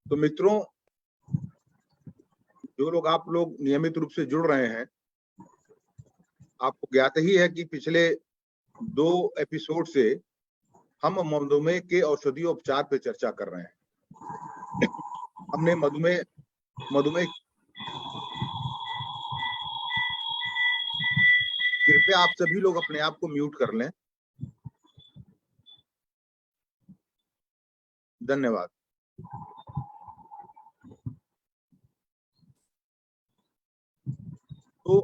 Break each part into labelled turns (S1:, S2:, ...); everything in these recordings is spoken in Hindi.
S1: तो मित्रों, जो लोग आप लोग नियमित रूप से जुड़ रहे हैं, आपको ज्ञात ही है कि पिछले 2 एपिसोड से हम मधुमेह के औषधीय उपचार पे चर्चा कर रहे हैं। हमने मधुमेह कृपया आप सभी लोग अपने आप को म्यूट कर लें। धन्यवाद। तो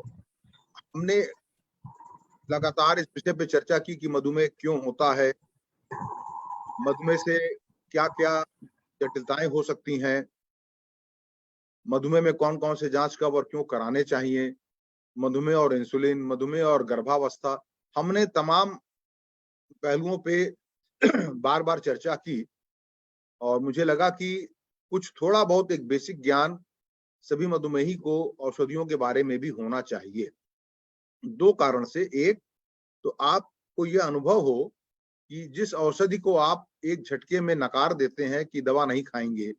S1: हमने लगातार इस विषय पे चर्चा की कि मधुमेह क्यों होता है, मधुमेह से क्या क्या जटिलताएं हो सकती हैं, मधुमेह में कौन कौन से जांच कब और क्यों कराने चाहिए, मधुमेह और इंसुलिन, मधुमेह और गर्भावस्था। हमने तमाम पहलुओं पे बार बार चर्चा की और मुझे लगा कि कुछ थोड़ा बहुत एक बेसिक ज्ञान सभी मधुमेही को औषधियों के बारे में भी होना चाहिए। 2 कारण से, एक तो आपको यह अनुभव हो कि जिस औषधि को आप एक झटके में नकार देते हैं कि दवा नहीं खाएंगे,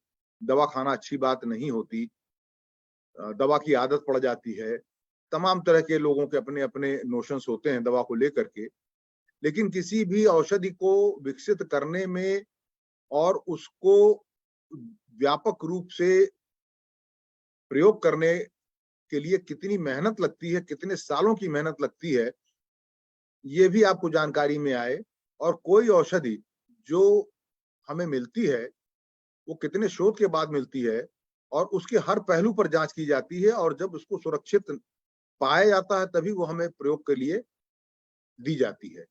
S1: दवा खाना अच्छी बात नहीं होती, दवा की आदत पड़ जाती है। तमाम तरह के लोगों के अपने अपने नोशंस होते हैं दवा को लेकर के, लेकिन किसी भी औषधि को विकसित करने में और उसको व्यापक रूप से प्रयोग करने के लिए कितनी मेहनत लगती है, कितने सालों की मेहनत लगती है, ये भी आपको जानकारी में आए। और कोई औषधि जो हमें मिलती है वो कितने शोध के बाद मिलती है और उसके हर पहलू पर जांच की जाती है, और जब उसको सुरक्षित पाया जाता है तभी वो हमें प्रयोग के लिए दी जाती है।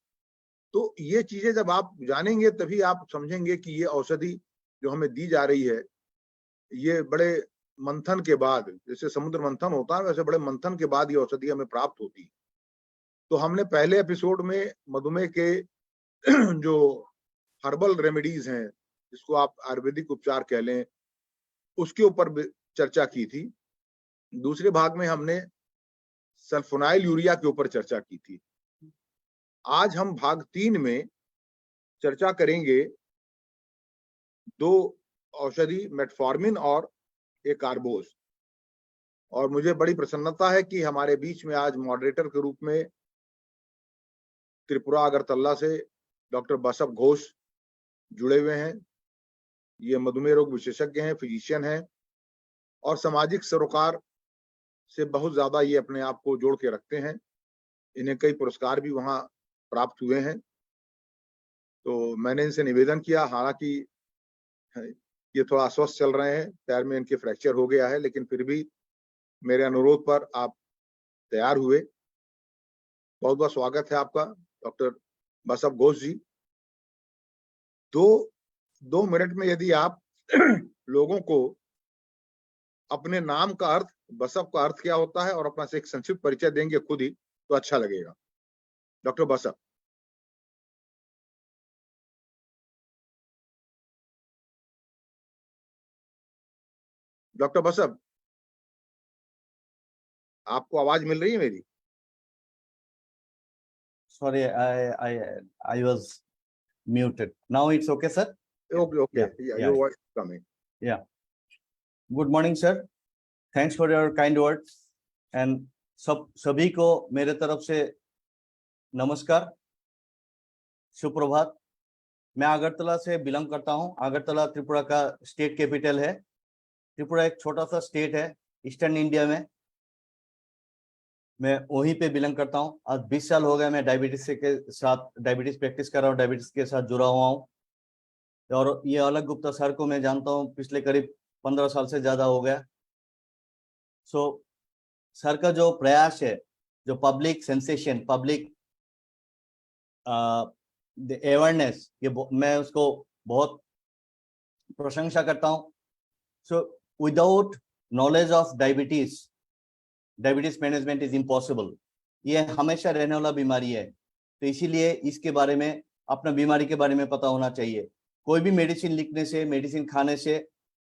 S1: तो ये चीजें जब आप जानेंगे तभी आप समझेंगे कि ये औषधि जो हमें दी जा रही है, ये बड़े मंथन के बाद, जैसे समुद्र मंथन होता है वैसे बड़े मंथन के बाद ये औषधि हमें प्राप्त होती है। तो हमने पहले एपिसोड में मधुमेह के जो हर्बल रेमेडीज हैं, जिसको आप आयुर्वेदिक उपचार कह लें, उसके ऊपर चर्चा की थी। दूसरे भाग में हमने सल्फोनाइल यूरिया के ऊपर चर्चा की थी। आज हम भाग 3 में चर्चा करेंगे 2 औषधि, मेटफॉर्मिन और एकार्बोज। और मुझे बड़ी प्रसन्नता है कि हमारे बीच में आज मॉडरेटर के रूप में त्रिपुरा अगरतला से डॉक्टर बसव घोष जुड़े हुए हैं। ये मधुमेह रोग विशेषज्ञ हैं, फिजिशियन हैं और सामाजिक सरोकार से बहुत ज्यादा ये अपने आप को जोड़ के रखते हैं। इन्हें कई पुरस्कार भी वहां प्राप्त हुए हैं। तो मैंने इनसे निवेदन किया, हालांकि ये थोड़ा अस्वस्थ चल रहे हैं, पैर में इनके फ्रैक्चर हो गया है, लेकिन फिर भी मेरे अनुरोध पर आप तैयार हुए। बहुत बहुत स्वागत है आपका डॉक्टर बसव घोष जी। 2 मिनट में यदि आप लोगों को अपने नाम का अर्थ, बसव का अर्थ क्या होता है और अपना से एक संक्षिप्त परिचय देंगे खुद ही, तो अच्छा लगेगा। डॉक्टर बसव। डॉक्टर बसव, आपको आवाज मिल रही है मेरी?
S2: Sorry, I was muted. Now it's okay, sir?
S1: Okay. Yeah, your voice is coming.
S2: Yeah. Good morning, sir. Thanks for your kind words. And सभी को मेरे तरफ से नमस्कार, सुप्रभात। मैं अगरतला से बिलोंग करता हूँ। अगरतला त्रिपुरा का स्टेट कैपिटल है। त्रिपुरा एक छोटा सा स्टेट है ईस्टर्न इंडिया में। मैं वहीं पे बिलोंग करता हूँ। आज 20 साल हो गए मैं डायबिटीज प्रैक्टिस कर रहा हूँ, डायबिटीज के साथ जुड़ा हुआ हूँ। और ये अलग गुप्ता सर को मैं जानता हूँ पिछले करीब 15 साल से ज्यादा हो गया। सर का जो प्रयास है, जो पब्लिक सेंसेशन, पब्लिक अवेयरनेस, ये मैं उसको बहुत प्रशंसा करता हूँ। Without knowledge of diabetes management is impossible. ये हमेशा रहने वाला बीमारी है, तो इसीलिए इसके बारे में, अपना बीमारी के बारे में पता होना चाहिए। कोई भी मेडिसिन लिखने से, मेडिसिन खाने से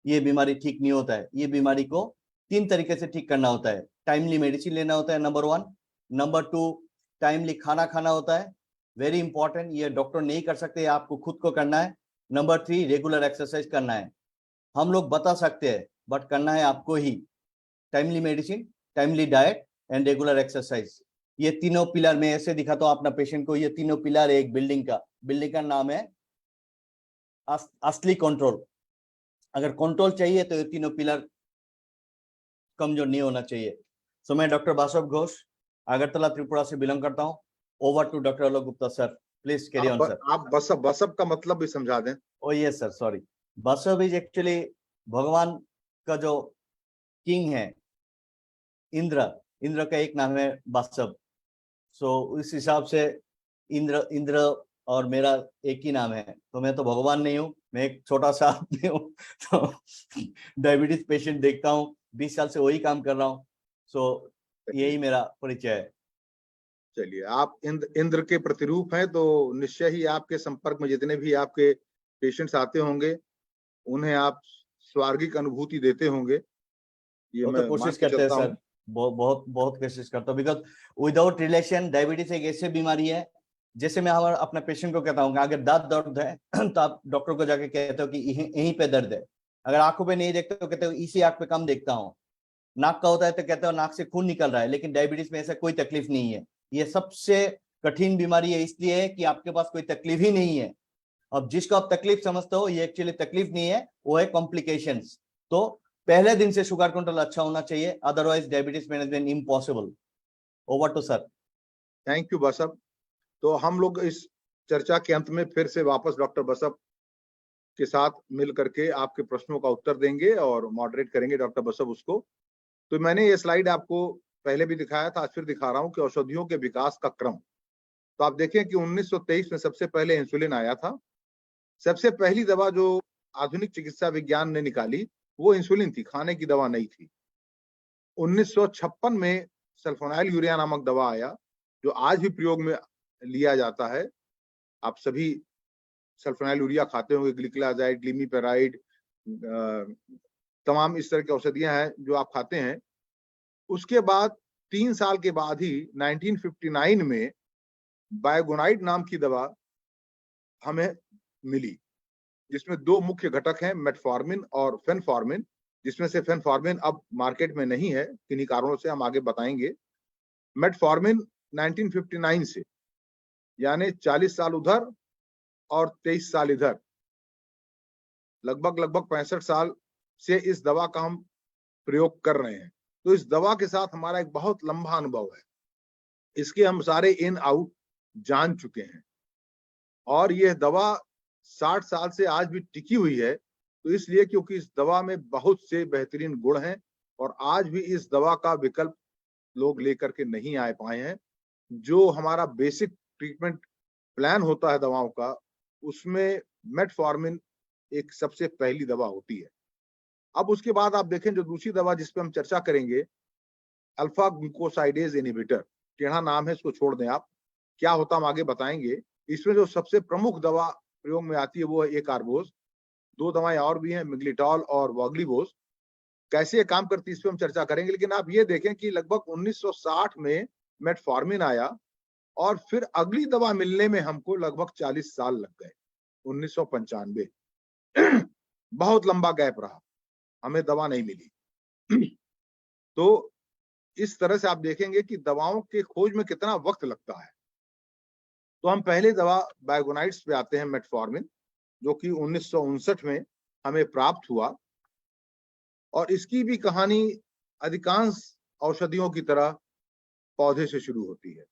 S2: ये बीमारी ठीक नहीं होता है। ये बीमारी को 3 तरीके से ठीक करना होता है। टाइमली मेडिसिन लेना होता है, नंबर 1। नंबर 2, टाइमली खाना खाना होता है, वेरी इंपॉर्टेंट। ये डॉक्टर नहीं कर सकते, आपको खुद को करना है। नंबर 3, रेगुलर एक्सरसाइज करना है। हम लोग बता सकते हैं, बट करना है आपको ही। Timely medicine, timely diet and regular exercise, ये तीनों पिलर में ऐसे दिखाता हूँ अपना पेशेंट को। ये तीनों पिलर है एक बिल्डिंग का नाम है असली कंट्रोल। अगर कंट्रोल चाहिए तो ये तीनों पिलर कमजोर नहीं होना चाहिए। सो मैं डॉक्टर बासव घोष, अगरतला त्रिपुरा से बिलोंग करता हूँ। Over to doctor Alok Gupta sir, please carry on sir.
S1: आप बसब का मतलब भी समझा दें।
S2: Oh yes sir, sorry. Basav is actually भगवान का जो किंग है, इंद्र का एक नाम है बसव। सो इस हिसाब से इंद्र और मेरा एक ही नाम है, तो मैं तो भगवान नहीं हूँ, मैं एक छोटा सा आदमी हूँ। तो डायबिटीज पेशेंट देखता हूँ, 20 साल से वही काम कर रहा हूँ। सो यही मेरा परिचय है।
S1: चलिए, आप इंद्र के प्रतिरूप हैं, तो निश्चय ही आपके संपर्क में जितने भी आपके पेशेंट्स आते होंगे उन्हें आप स्वर्गिक अनुभूति देते होंगे, ये
S2: वो
S1: मैं
S2: तो
S1: मान
S2: कोशिश
S1: के
S2: करते हैं
S1: चलता
S2: सर,
S1: हूँ।
S2: बहुत कोशिश करता हूँ। बिकॉज विदाउट रिलेशन डायबिटीज एक ऐसी बीमारी है, जैसे मैं हमारे अपने पेशेंट को कहता हूँ कि अगर दांत दर्द है तो आप डॉक्टर को जाके कहते हो कि यहीं पे दर्द है। अगर आंखों पे नहीं देखते तो कहते हो इसी आंख पे कम देखता हूँ। नाक का होता है तो कहते हो नाक से खून निकल रहा है। लेकिन डायबिटीज में ऐसा कोई तकलीफ नहीं है। ये सबसे कठिन बीमारी है, इसलिए है कि आपके पास कोई तकलीफ ही नहीं है। अब जिसको आप तकलीफ समझते हो, ये एक्चुअली तकलीफ नहीं है, वो है कॉम्प्लिकेशंस। तो पहले दिन से शुगर कंट्रोल अच्छा होना चाहिए, otherwise diabetes management impossible. Over to sir.
S1: Thank you Basav. तो हम लोग इस चर्चा के अंत में फिर से वापस डॉक्टर बसव के साथ मिल करके आपके प्रश्नों का उत्तर देंगे और मॉडरेट करेंगे डॉक्टर बसव उसको। तो मैंने ये स्लाइड आपको पहले भी दिखाया था, आज फिर दिखा रहा हूं कि औषधियों के विकास का क्रम। तो आप देखें कि 1923 में सबसे पहले इंसुलिन आया था। सबसे पहली दवा जो आधुनिक चिकित्सा विज्ञान ने निकाली वो इंसुलिन थी, खाने की दवा नहीं थी। 1956 में सल्फोनाइल यूरिया नामक दवा आया, जो आज भी प्रयोग में लिया जाता है। आप सभी सल्फोनाइल यूरिया खाते होंगे, ग्लिक्लाजाइड, ग्लिमीपेराइड, तमाम इस तरह की औषधियां हैं जो आप खाते हैं। उसके बाद 3 साल के बाद ही 1959 में बायोगोनाइड नाम की दवा हमें मिली, जिसमें 2 मुख्य घटक हैं, मेटफॉर्मिन और फेनफॉर्मिन, जिसमें से फेनफॉर्मिन अब मार्केट में नहीं है, किन्हीं कारणों से हम आगे बताएंगे। मेटफॉर्मिन 1959 से, यानी 40 साल उधर और 23 साल इधर, लगभग 65 साल से इस दवा का हम प्रयोग कर रहे हैं। तो इस दवा के साथ हमारा एक बहुत लंबा अनुभव है, इसके हम सारे इन आउट जान चुके हैं और यह दवा 60 साल से आज भी टिकी हुई है। तो इसलिए क्योंकि इस दवा में बहुत से बेहतरीन गुण हैं और आज भी इस दवा का विकल्प लोग लेकर के नहीं आ पाए हैं। जो हमारा बेसिक ट्रीटमेंट प्लान होता है दवाओं का, उसमें मेटफॉर्मिन एक सबसे पहली दवा होती है। अब उसके बाद आप देखें जो दूसरी दवा जिस पे हम चर्चा करेंगे, अल्फा ग्लूकोसाइडेज इनहिबिटर, टेढ़ा नाम है, इसको छोड़ दें आप, क्या होता हम आगे बताएंगे। इसमें जो सबसे प्रमुख दवा प्रयोग में आती है वो है एकार्बोज। 2 दवाएं और भी हैं, मिग्लिटॉल और वॉग्लिबोज। कैसे ये काम करती है इस पे हम चर्चा करेंगे, लेकिन आप ये देखें कि लगभग 1960 में मेटफॉर्मिन आया और फिर अगली दवा मिलने में हमको लगभग 40 साल लग गए, 1995। बहुत लंबा गैप रहा, हमें दवा नहीं मिली। तो इस तरह से आप देखेंगे कि दवाओं के खोज में कितना वक्त लगता है। तो हम पहले दवा बायोगोनाइड्स पे आते हैं, मेटफॉर्मिन, जो कि 1959 में हमें प्राप्त हुआ और इसकी भी कहानी अधिकांश औषधियों की तरह पौधे से शुरू होती है।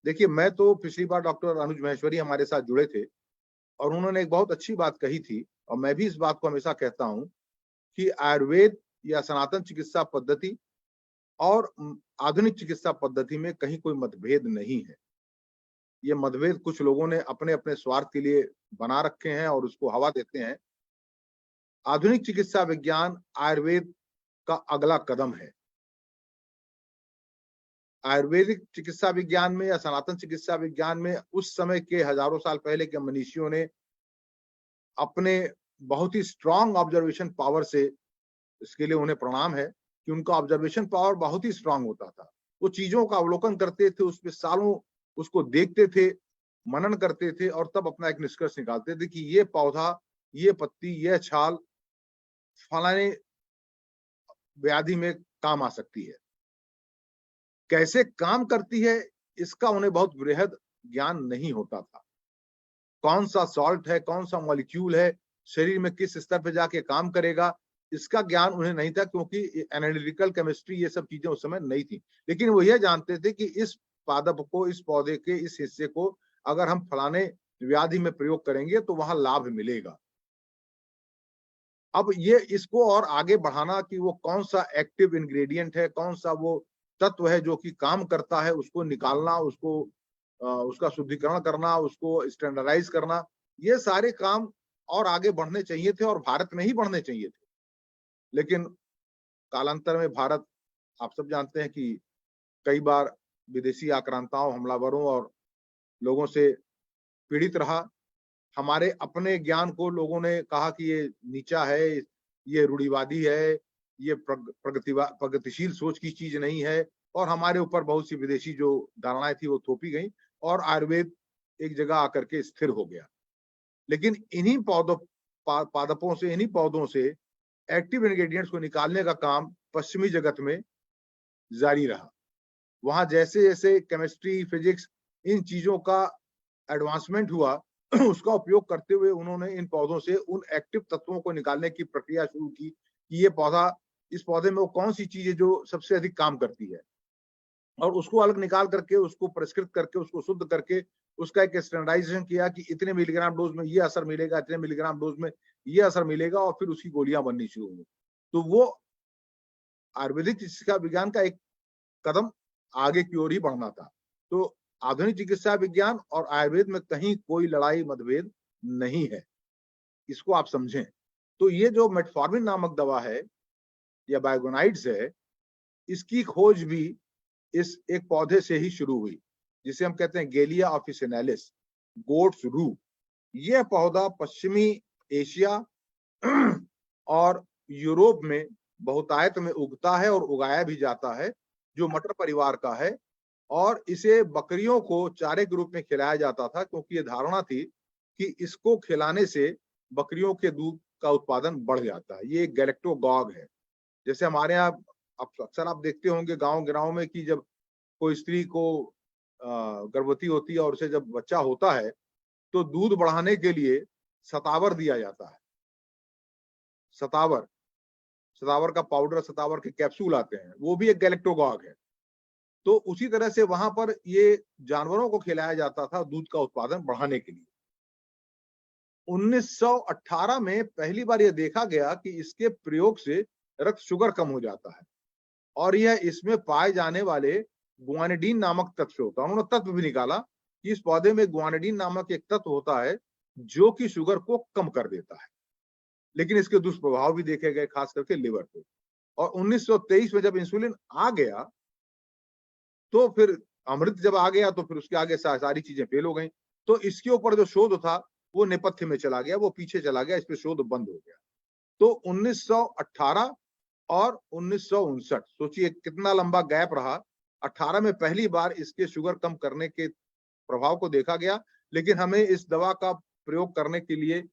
S1: देखिए, मैं तो पिछली बार डॉक्टर अनुज महेश्वरी हमारे साथ जुड़े थे और उन्होंने एक बहुत अच्छी बात कही थी और मैं भी इस बात को हमेशा कहता हूं कि आयुर्वेद या सनातन चिकित्सा पद्धति और आधुनिक चिकित्सा पद्धति में कहीं कोई मतभेद नहीं है। ये मतभेद कुछ लोगों ने अपने अपने स्वार्थ के लिए बना रखे हैं और उसको हवा देते हैं। आधुनिक चिकित्सा विज्ञान आयुर्वेद का अगला कदम है। आयुर्वेदिक चिकित्सा विज्ञान में या सनातन चिकित्सा विज्ञान में उस समय के हजारों साल पहले के मनीषियों ने अपने बहुत ही स्ट्रांग ऑब्जर्वेशन पावर से, इसके लिए उन्हें प्रणाम है कि उनका ऑब्जर्वेशन पावर बहुत ही स्ट्रांग होता था। वो चीजों का अवलोकन करते थे, उसमें सालों उसको देखते थे, मनन करते थे और तब अपना एक निष्कर्ष निकालते थे कि ये पौधा, ये पत्ती, ये छाल फलाने व्याधि में काम आ सकती है। कैसे काम करती है इसका उन्हें बहुत बृहद ज्ञान नहीं होता था। कौन सा सॉल्ट है, कौन सा मॉलिक्यूल है, शरीर में किस स्तर पे जाके काम करेगा, इसका ज्ञान उन्हें नहीं था, क्योंकि एनालिटिकल केमिस्ट्री ये सब चीजें उस समय नहीं थी। लेकिन वो ये जानते थे कि इस पादप को, इस पौधे के इस हिस्से को अगर हम फलाने व्याधि में प्रयोग करेंगे तो वहां लाभ मिलेगा। अब ये इसको और आगे बढ़ाना कि वो कौन सा एक्टिव इंग्रेडिएंट है, कौन सा वो तत्व है जो कि काम करता है, उसको निकालना, उसको उसका शुद्धिकरण करना, उसको स्टैंडर्डाइज करना, ये सारे काम और आगे बढ़ने चाहिए थे और भारत में ही बढ़ने चाहिए थे। लेकिन कालांतर में भारत, आप सब जानते हैं कि कई बार विदेशी आक्रांताओं, हमलावरों और लोगों से पीड़ित रहा। हमारे अपने ज्ञान को लोगों ने कहा कि ये नीचा है, ये रूढ़िवादी है, ये प्रगतिशील सोच की चीज नहीं है, और हमारे ऊपर बहुत सी विदेशी जो धारणाएं थी वो थोपी गई और आयुर्वेद एक जगह आकर के स्थिर हो गया। लेकिन इन्हीं पादपों से, इन्हीं पौधों से एक्टिव इंग्रेडिएंट्स को निकालने का काम पश्चिमी जगत में जारी रहा। वहां जैसे जैसे केमिस्ट्री, फिजिक्स, इन चीजों का एडवांसमेंट हुआ, उसका उपयोग करते हुए उन्होंने इन पौधों से उन एक्टिव तत्वों को निकालने की प्रक्रिया शुरू की कि ये पौधा, इस पौधे में वो कौन सी चीज है जो सबसे अधिक काम करती है, और उसको अलग निकाल करके, उसको परिष्कृत करके, उसको शुद्ध करके, उसका एक स्टैंडर्डाइजेशन किया कि इतने मिलीग्राम डोज में ये असर मिलेगा, इतने मिलीग्राम डोज में ये असर मिलेगा, और फिर उसकी गोलियां बननी शुरू हुई। तो वो आयुर्वेदिक चिकित्सा विज्ञान का एक कदम आगे की ओर ही बढ़ना था। तो आधुनिक चिकित्सा विज्ञान और आयुर्वेद में कहीं कोई लड़ाई मतभेद नहीं है, इसको आप समझें। तो ये जो मेटफॉर्मिन नामक दवा है या बायगोनाइड्स है, इसकी खोज भी इस एक पौधे से ही शुरू हुई, जिसे हम कहते हैं गेलिया ऑफिसिनालिस, गोट्स रू। यह पौधा पश्चिमी एशिया और यूरोप में बहुतायत में उगता है और उगाया भी जाता है, जो मटर परिवार का है, और इसे बकरियों को चारे के रूप में खिलाया जाता था, क्योंकि ये धारणा थी कि इसको खिलाने से बकरियों के दूध का उत्पादन बढ़ जाता है। ये एक गैलेक्टोगॉग है। जैसे हमारे यहाँ अक्सर आप देखते होंगे गांव में कि जब कोई स्त्री को गर्भवती होती है और उसे जब बच्चा होता है तो दूध बढ़ाने के लिए सतावर दिया जाता है। सतावर का पाउडर, सतावर के कैप्सूल आते हैं, वो भी एक गैलेक्टोगॉग है। तो उसी तरह से वहां पर ये जानवरों को खिलाया जाता था दूध का उत्पादन बढ़ाने के लिए। 1918 में पहली बार यह देखा गया कि इसके प्रयोग से रक्त शुगर कम हो जाता है, और यह इसमें पाए जाने वाले गुआनिडीन नामक तत्व से होता है। उन्होंने तत्व भी निकाला कि इस पौधे में गुआनिडीन नामक एक तत्व होता है जो कि शुगर को कम कर देता है। लेकिन इसके दुष्प्रभाव भी देखे गए, खास करके लिवर पे। और 1923 में जब इंसुलिन आ गया तो फिर अमृत जब आ गया तो फिर उसके आगे सारी चीजें फेल हो गई। तो इसके ऊपर जो शोध था वो नेपथ्य में चला गया, वो पीछे चला गया, इस पे शोध बंद हो गया। तो 1918 और 1959, सोचिए कितना लंबा गैप रहा। 18 में पहली बार इसके शुगर कम करने के प्रभाव को देखा गया, लेकिन हमें इस दवा का प्रयोग करने के लिए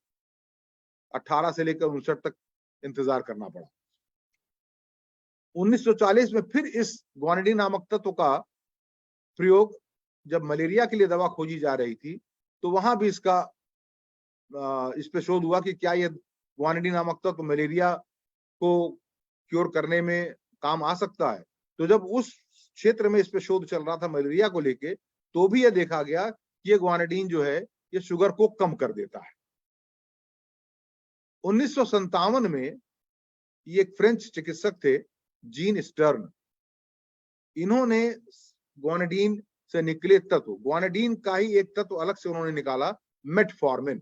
S1: 18 से लेकर 59 तक इंतजार करना पड़ा। 1940 में फिर इस गुआनिडीन नामक तत्व का प्रयोग जब मलेरिया के लिए दवा खोजी जा रही थी, तो वहां भी इस पे शोध हुआ कि क्या ये गुआनिडीन नामक तत्व मलेरिया को क्योर करने में काम आ सकता है। तो जब उस क्षेत्र में इस पे शोध चल रहा था मलेरिया को लेके, तो भी यह देखा गया कि ये गुआनिडीन जो है ये शुगर को कम कर देता है। 1957 में ये एक फ्रेंच चिकित्सक थे, जीन स्टर्न, इन्होंने गुआनिडीन से निकले तत्व, गुआनिडीन का ही एक तत्व अलग से उन्होंने निकाला, मेटफॉर्मिन,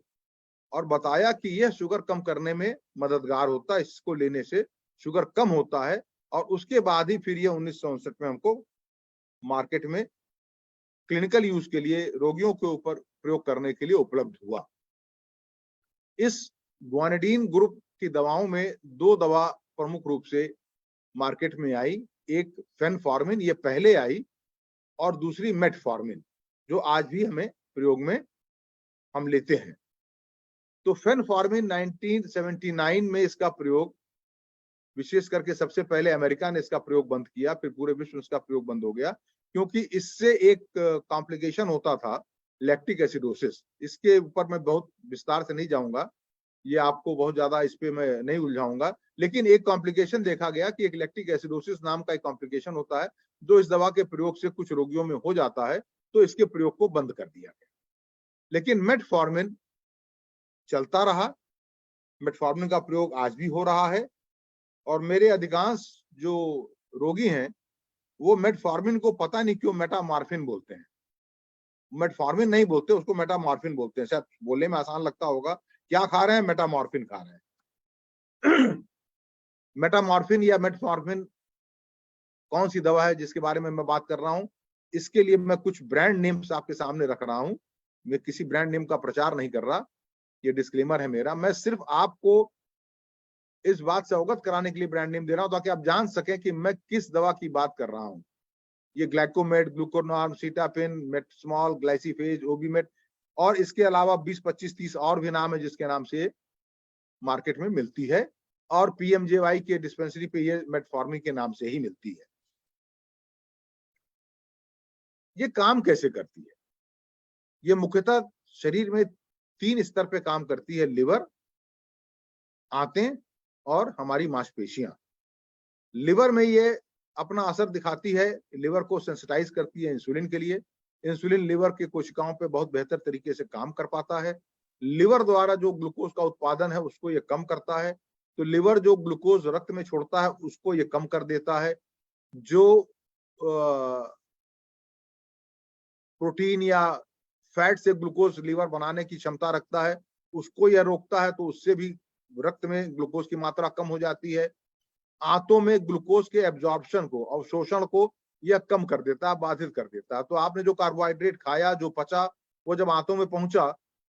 S1: और बताया कि यह शुगर कम करने में मददगार होता है, इसको लेने से शुगर कम होता है। और उसके बाद ही फिर ये 1959 में हमको मार्केट में क्लिनिकल यूज के लिए, रोगियों के ऊपर प्रयोग करने के लिए उपलब्ध हुआ। इस गुआनिडीन ग्रुप की दवाओं में दो दवा प्रमुख रूप से मार्केट में आई, एक फेनफॉर्मिन, ये पहले आई, और दूसरी मेटफॉर्मिन, जो आज भी हमें प्रयोग में हम लेते हैं। तो फेनफॉर्मिन 1979 में इसका प्रयोग विशेष करके सबसे पहले अमेरिका ने इसका प्रयोग बंद किया, फिर पूरे विश्व में इसका प्रयोग बंद हो गया, क्योंकि इससे एक कॉम्प्लिकेशन होता था, लैक्टिक एसिडोसिस। इसके ऊपर मैं बहुत विस्तार से नहीं जाऊंगा, ये आपको बहुत ज्यादा इस पे मैं नहीं उलझाऊंगा, लेकिन एक कॉम्प्लिकेशन देखा गया कि एक लैक्टिक एसिडोसिस नाम का एक कॉम्प्लिकेशन होता है, जो इस दवा के प्रयोग से कुछ रोगियों में हो जाता है, तो इसके प्रयोग को बंद कर दिया गया। लेकिन मेटफॉर्मिन चलता रहा, मेटफॉर्मिन का प्रयोग आज भी हो रहा है, और मेरे अधिकांश जो रोगी हैं वो मेटफॉर्मिन को पता नहीं क्यों मेटामॉर्फिन बोलते हैं। मेटफॉर्मिन नहीं बोलते, उसको मेटामॉर्फिन बोलते हैं। शायद बोलने में आसान लगता होगा, क्या खा रहे हैं? मेटामॉर्फिन खा रहे हैं। मेटामॉर्फिन या मेटफॉर्मिन कौन सी दवा है जिसके बारे में मैं बात कर रहा हूं? इसके लिए मैं कुछ ब्रांड नेम्स आपके सामने रख रहा हूं। मैं किसी ब्रांड नेम का प्रचार नहीं कर रहा, ये डिस्क्लेमर है मेरा। मैं सिर्फ आपको इस बात से अवगत कराने के लिए ब्रांड नेम दे रहा हूं, ताकि आप जान सकें कि मैं किस दवा की बात कर रहा हूं। ये ग्लाइकोमेट, ग्लूकोनॉर्म, सीटापिन, मेटस्मॉल, ग्लाइसिफेज, ओबीमेट, और इसके अलावा 20, 25, 30 और भी नाम है जिसके नाम से मार्केट में मिलती है, और पीएमजेवाई के डिस्पेंसरी पे ये मेटफॉर्मिन के नाम से ही मिलती है। ये काम कैसे करती है? ये मुख्यतः शरीर में 3 स्तर पे काम करती है: लिवर, आंतें और हमारी मांसपेशियां। लिवर में ये अपना असर दिखाती है, लिवर को सेंसिटाइज करती है इंसुलिन के लिए। इंसुलिन लिवर के कोशिकाओं पे बहुत बेहतर तरीके से काम कर पाता है। लिवर द्वारा जो ग्लूकोज का उत्पादन है उसको ये कम करता है, तो लिवर जो ग्लूकोज रक्त में छोड़ता है उसको ये कम कर देता है। जो प्रोटीन या फैट से ग्लूकोज लिवर बनाने की क्षमता रखता है उसको यह रोकता है, तो उससे भी रक्त में ग्लूकोज की मात्रा कम हो जाती है। आंतों में ग्लूकोज के एब्जॉर्प्शन को, अवशोषण को यह कम कर देता है, बाधित कर देता है। तो आपने जो कार्बोहाइड्रेट खाया, जो पचा, वो जब आंतों में पहुंचा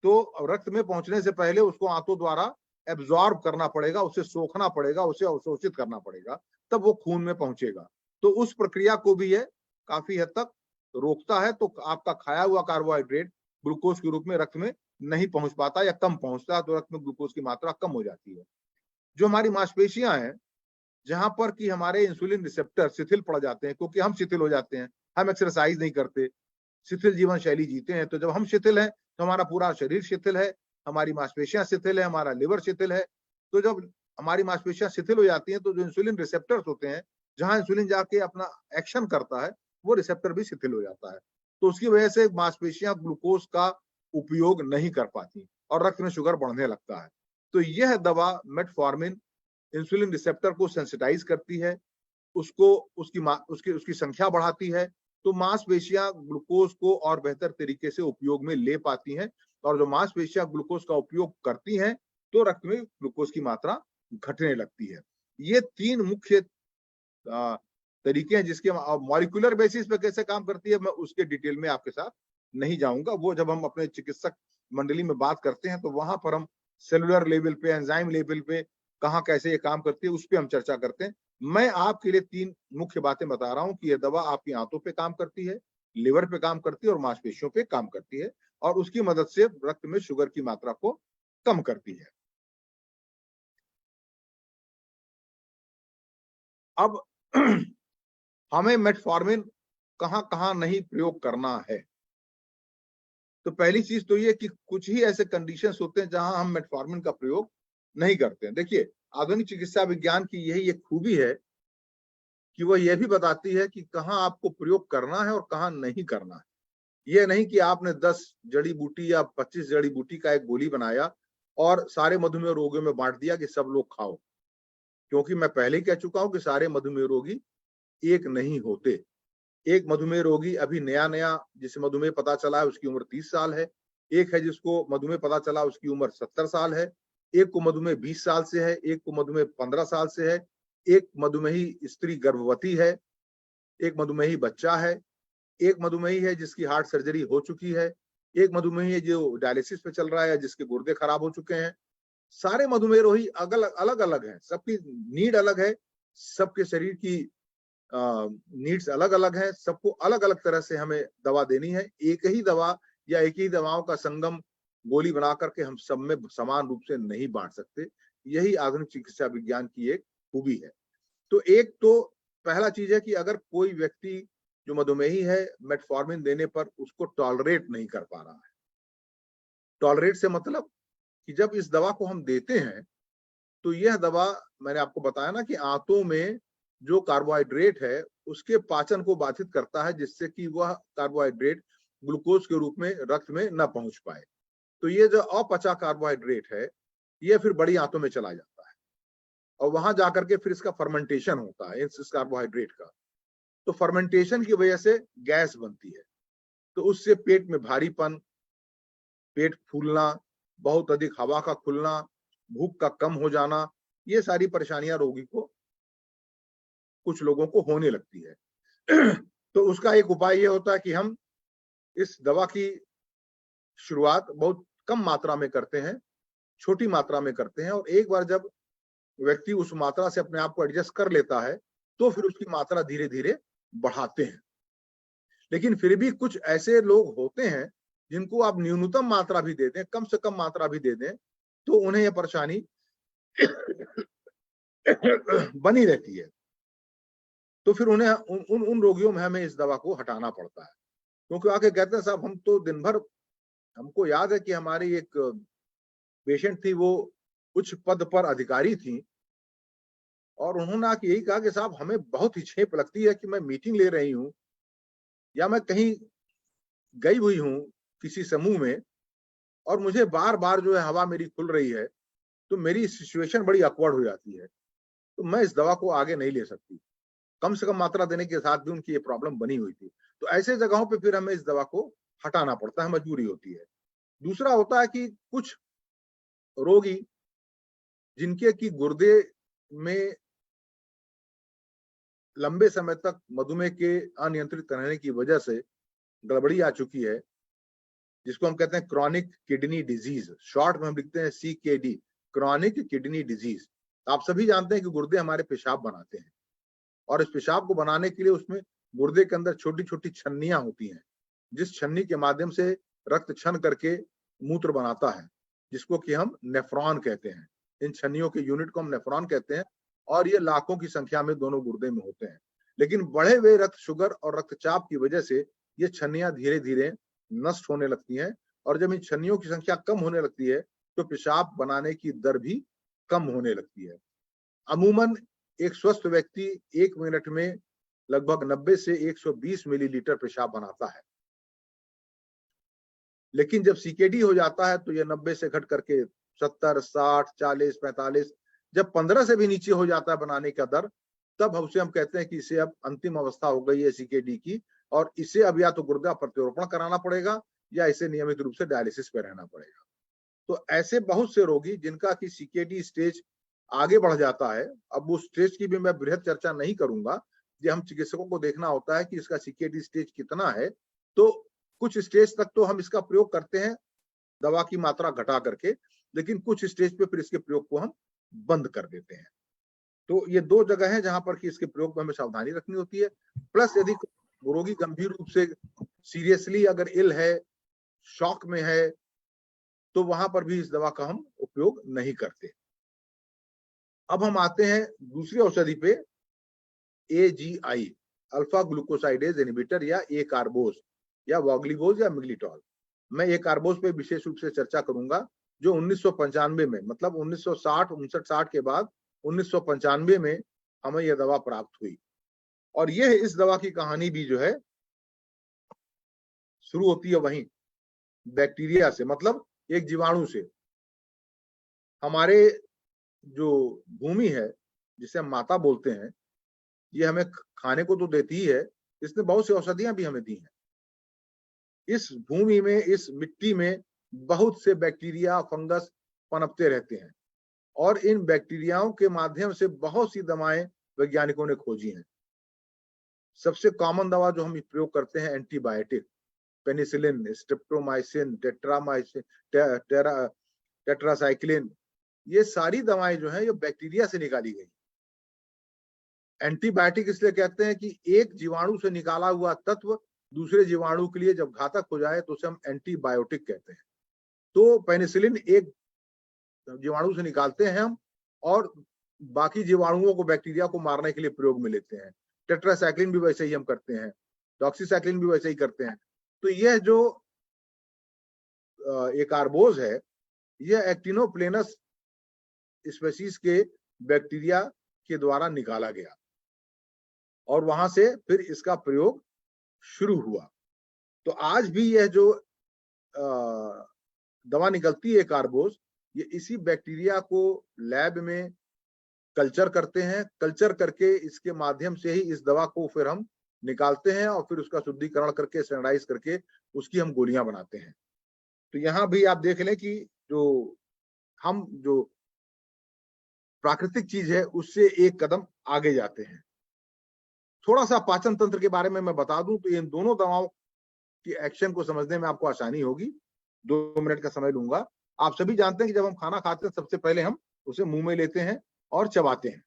S1: तो रक्त में पहुंचने से पहले उसको आंतों द्वारा एब्जॉर्ब करना पड़ेगा, उसे सोखना पड़ेगा, उसे अवशोषित करना पड़ेगा, तब वो खून में पहुंचेगा। तो उस प्रक्रिया को भी यह काफी हद तक रोकता है। तो आपका खाया हुआ कार्बोहाइड्रेट ग्लूकोज के रूप में रक्त में नहीं पहुंच पाता या कम पहुंचता है, तो रक्त में ग्लूकोज की मात्रा कम हो जाती है। जो हमारी मांसपेशियां हैं, जहां पर कि हमारे इंसुलिन रिसेप्टर शिथिल पड़ जाते हैं, क्योंकि हम शिथिल हो जाते हैं, हम एक्सरसाइज नहीं करते, शिथिल जीवन शैली जीते हैं। तो जब हम शिथिल हैं तो हमारा पूरा शरीर शिथिल है, हमारी मांसपेशियां शिथिल है, हमारा लिवर शिथिल है। तो जब हमारी मांसपेशियां शिथिल हो जाती हैं तो जो इंसुलिन रिसेप्टर्स होते हैं, जहां इंसुलिन जाके अपना एक्शन करता है, वो रिसेप्टर भी शिथिल हो जाता है। तो उसकी वजह से मांसपेशियां ग्लूकोज का उपयोग नहीं कर पाती और रक्त में शुगर बढ़ने लगता है। तो यह दवा मेटफॉर्मिन इंसुलिन रिसेप्टर को सेंसिटाइज करती है, उसको उसकी संख्या बढ़ाती है, तो मांसपेशियां ग्लूकोज को और बेहतर तरीके से उपयोग में ले पाती हैं, और जो मांसपेशियां ग्लूकोज का उपयोग करती हैं तो रक्त में ग्लूकोज की मात्रा घटने लगती है। ये 3 मुख्य तरीके हैं जिसके मॉलिक्यूलर बेसिस पे कैसे काम करती है, मैं उसके डिटेल में आपके साथ नहीं जाऊंगा। वो जब हम अपने चिकित्सक मंडली में बात करते हैं तो वहां पर हम सेलुलर लेवल पे, एंजाइम लेवल पे कहाँ कैसे ये काम करती है उस पर हम चर्चा करते हैं। मैं आपके लिए 3 मुख्य बातें बता रहा हूं कि यह दवा आपकी आंतों पे काम करती है, लिवर पे काम करती है और मांसपेशियों पे काम करती है, और उसकी मदद से रक्त में शुगर की मात्रा को कम करती है। अब हमें मेटफॉर्मिन कहाँ कहाँ नहीं प्रयोग करना है। तो पहली चीज तो ये कि कुछ ही ऐसे कंडीशंस होते हैं जहां हम मेटफॉर्मिन का प्रयोग नहीं करते हैं। देखिए, आधुनिक चिकित्सा विज्ञान की यही एक खूबी है कि वह यह भी बताती है कि कहाँ आपको प्रयोग करना है और कहाँ नहीं करना है। यह नहीं कि आपने 10 जड़ी बूटी या 25 जड़ी बूटी का एक गोली बनाया और सारे मधुमेह रोगियों में बांट दिया कि सब लोग खाओ, क्योंकि मैं पहले ही कह चुका हूं कि सारे मधुमेह रोगी एक नहीं होते। एक मधुमेह रोगी अभी नया नया जिसे मधुमेह पता चला है उसकी उम्र 30 साल है, एक है जिसको मधुमेह पता चला उसकी उम्र 70 साल है, एक को मधुमेह 20 साल से है, एक को मधुमेह 15 साल से है, एक मधुमेही स्त्री गर्भवती है, एक मधुमेही बच्चा है, एक मधुमेही है जिसकी हार्ट सर्जरी हो चुकी है, एक मधुमेही है जो डायलिसिस पे चल रहा है, जिसके गुर्दे खराब हो चुके हैं। सारे मधुमेह रोगी अलग अलग हैं, सबकी नीड अलग है, सबके शरीर की नीड्स अलग अलग है, सबको अलग अलग तरह से हमें दवा देनी है। एक ही दवा या एक ही दवाओं का संगम गोली बना करके हम सब में समान रूप से नहीं बांट सकते। यही आधुनिक चिकित्सा विज्ञान की एक खूबी है। तो एक तो पहला चीज है कि अगर कोई व्यक्ति जो मधुमेही है मेटफॉर्मिन देने पर उसको टॉलरेट नहीं कर पा रहा है, टॉलरेट से मतलब कि जब इस दवा को हम देते हैं तो यह दवा, मैंने आपको बताया ना कि आंतों में जो कार्बोहाइड्रेट है उसके पाचन को बाधित करता है, जिससे कि वह कार्बोहाइड्रेट ग्लूकोज के रूप में रक्त में न पहुंच पाए। तो ये जो अपचा कार्बोहाइड्रेट है ये फिर बड़ी आंतों में चला जाता है और वहां जाकर के फिर इसका फर्मेंटेशन होता है इस कार्बोहाइड्रेट का। तो फर्मेंटेशन की वजह से गैस बनती है, तो उससे पेट में भारीपन, पेट फूलना, बहुत अधिक हवा का खुलना, भूख का कम हो जाना, ये सारी परेशानियां रोगी को, कुछ लोगों को होने लगती है। तो उसका एक उपाय ये होता है कि हम इस दवा की शुरुआत बहुत कम मात्रा में करते हैं, छोटी मात्रा में करते हैं, और एक बार जब व्यक्ति उस मात्रा से अपने आप को एडजस्ट कर लेता है तो फिर उसकी मात्रा धीरे धीरे बढ़ाते हैं। लेकिन फिर भी कुछ ऐसे लोग होते हैं जिनको आप न्यूनतम मात्रा भी दे दें, कम से कम मात्रा भी दे दें, तो उन्हें यह परेशानी बनी रहती है। तो फिर उन्हें उन रोगियों में हमें इस दवा को हटाना पड़ता है, क्योंकि आके कहते हैं साहब हम तो दिन भर, हमको याद है कि हमारी एक पेशेंट थी, वो उच्च पद पर अधिकारी थी, और उन्होंने आके यही कहा कि साहब हमें बहुत ही झेप लगती है कि मैं मीटिंग ले रही हूँ या मैं कहीं गई हुई हूँ किसी समूह में, और मुझे बार बार जो है हवा मेरी खुल रही है, तो मेरी सिचुएशन बड़ी ऑकवर्ड हो जाती है, तो मैं इस दवा को आगे नहीं ले सकती। कम से कम मात्रा देने के साथ भी उनकी ये प्रॉब्लम बनी हुई थी। तो ऐसे जगहों पे फिर हमें इस दवा को हटाना पड़ता है, मजबूरी होती है। दूसरा होता है कि कुछ रोगी जिनके की गुर्दे में लंबे समय तक मधुमेह के अनियंत्रित रहने की वजह से गड़बड़ी आ चुकी है, जिसको हम कहते हैं क्रॉनिक किडनी डिजीज, शॉर्ट में हम लिखते हैं CKD, क्रॉनिक किडनी डिजीज। आप सभी जानते हैं कि गुर्दे हमारे पेशाब बनाते हैं, और इस पेशाब को बनाने के लिए उसमें गुर्दे के अंदर छोटी छोटी छन्नियां होती हैं, जिस छन्नी के माध्यम से रक्त छन करके मूत्र बनाता है, जिसको कि हम नेफ्रॉन कहते हैं। इन छन्नियों के यूनिट को हम नेफ्रॉन कहते हैं, और ये लाखों की संख्या में दोनों गुर्दे में होते हैं। लेकिन बढ़े हुए रक्त शुगर और रक्तचाप की वजह से ये छन्नियां धीरे धीरे नष्ट होने लगती हैं, और जब इन छन्नियों की संख्या कम होने लगती है तो पेशाब बनाने की दर भी कम होने लगती है। अमूमन एक स्वस्थ व्यक्ति 1 मिनट में लगभग 90 से 120 मिलीलीटर पेशाब बनाता है, लेकिन जब CKD हो जाता है तो यह 90 से घट करके 70, 60, 40, 45, जब 15 से भी नीचे हो जाता है बनाने का दर, तब उसे हम कहते हैं कि इसे अब अंतिम अवस्था हो गई है CKD की, और इसे अब या तो गुर्दा प्रत्यारोपण कराना पड़ेगा या इसे नियमित रूप से डायलिसिस पे रहना पड़ेगा। तो ऐसे बहुत से रोगी जिनका कि CKD स्टेज आगे बढ़ जाता है, अब उस स्टेज की भी मैं बृहद चर्चा नहीं करूंगा, ये हम चिकित्सकों को देखना होता है कि इसका CKD स्टेज कितना है। तो कुछ स्टेज तक तो हम इसका प्रयोग करते हैं दवा की मात्रा घटा करके, लेकिन कुछ स्टेज पे फिर इसके प्रयोग को हम बंद कर देते हैं। तो ये 2 जगह है जहां पर कि इसके प्रयोग में हमें सावधानी रखनी होती है। प्लस यदि रोगी गंभीर रूप से सीरियसली अगर इल है, शॉक में है, तो वहां पर भी इस दवा का हम उपयोग नहीं करते। अब हम आते हैं दूसरी औषधि पे, AGI, अल्फा ग्लूकोसाइडेज इनहिबिटर, या ए कार्बोज, या वॉग्लिगोज, या मिग्लिटॉल। मैं ए कार्बोज पे विशेष रूप से चर्चा करूंगा, जो 1995 में, मतलब 1960, 59-60 के बाद 1995 में हमें यह दवा प्राप्त हुई। और यह इस दवा की कहानी भी जो है शुरू होती है वहीं बैक्टीरिया से, मतलब एक जीवाणु से। हमारे जो भूमि है, जिसे हम माता बोलते हैं, ये हमें खाने को तो देती ही है, इसने बहुत सी औषधियां भी हमें दी हैं। इस भूमि में, इस मिट्टी में बहुत से बैक्टीरिया, फंगस पनपते रहते हैं, और इन बैक्टीरियाओं के माध्यम से बहुत सी दवाएं वैज्ञानिकों ने खोजी हैं। सबसे कॉमन दवा जो हम प्रयोग करते हैं एंटीबायोटिक, पेनिसिलिन, स्ट्रेप्टोमाइसिन, टेट्रामाइसिन, टेट्रासाइक्लिन, ये सारी दवाएं जो हैं ये बैक्टीरिया से निकाली गई। एंटीबायोटिक इसलिए कहते हैं कि एक जीवाणु से निकाला हुआ तत्व दूसरे जीवाणु के लिए जब घातक हो जाए तो उसे हम एंटीबायोटिक कहते हैं। तो पेनिसिलिन एक जीवाणु से निकालते हैं हम, और बाकी जीवाणुओं को, बैक्टीरिया को मारने के लिए प्रयोग में लेते हैं। टेट्रासाइक्लिन भी वैसे ही हम करते हैं, डॉक्सीसाइक्लिन भी वैसे ही करते हैं। तो यह जो एकार्बोज है, यह एक्टिनोप्लेनस स्पेसीज के बैक्टीरिया के द्वारा निकाला गया और वहां से फिर इसका प्रयोग शुरू हुआ। तो आज भी यह जो दवा निकलती है कार्बोज, ये इसी बैक्टीरिया को लैब में कल्चर करते हैं। कल्चर करके इसके माध्यम से ही इस दवा को फिर हम निकालते हैं और फिर उसका शुद्धिकरण करके, सैनिटाइज करके उसकी हम गोलियां बनाते हैं। तो यहाँ भी आप देख लें कि जो प्राकृतिक चीज है उससे एक कदम आगे जाते हैं। थोड़ा सा पाचन तंत्र के बारे में मैं बता दूं तो इन दोनों दवाओं की एक्शन को समझने में आपको आसानी होगी। 2 मिनट का समय लूंगा। आप सभी जानते हैं कि जब हम खाना खाते हैं सबसे पहले हम उसे मुंह में लेते हैं और चबाते हैं,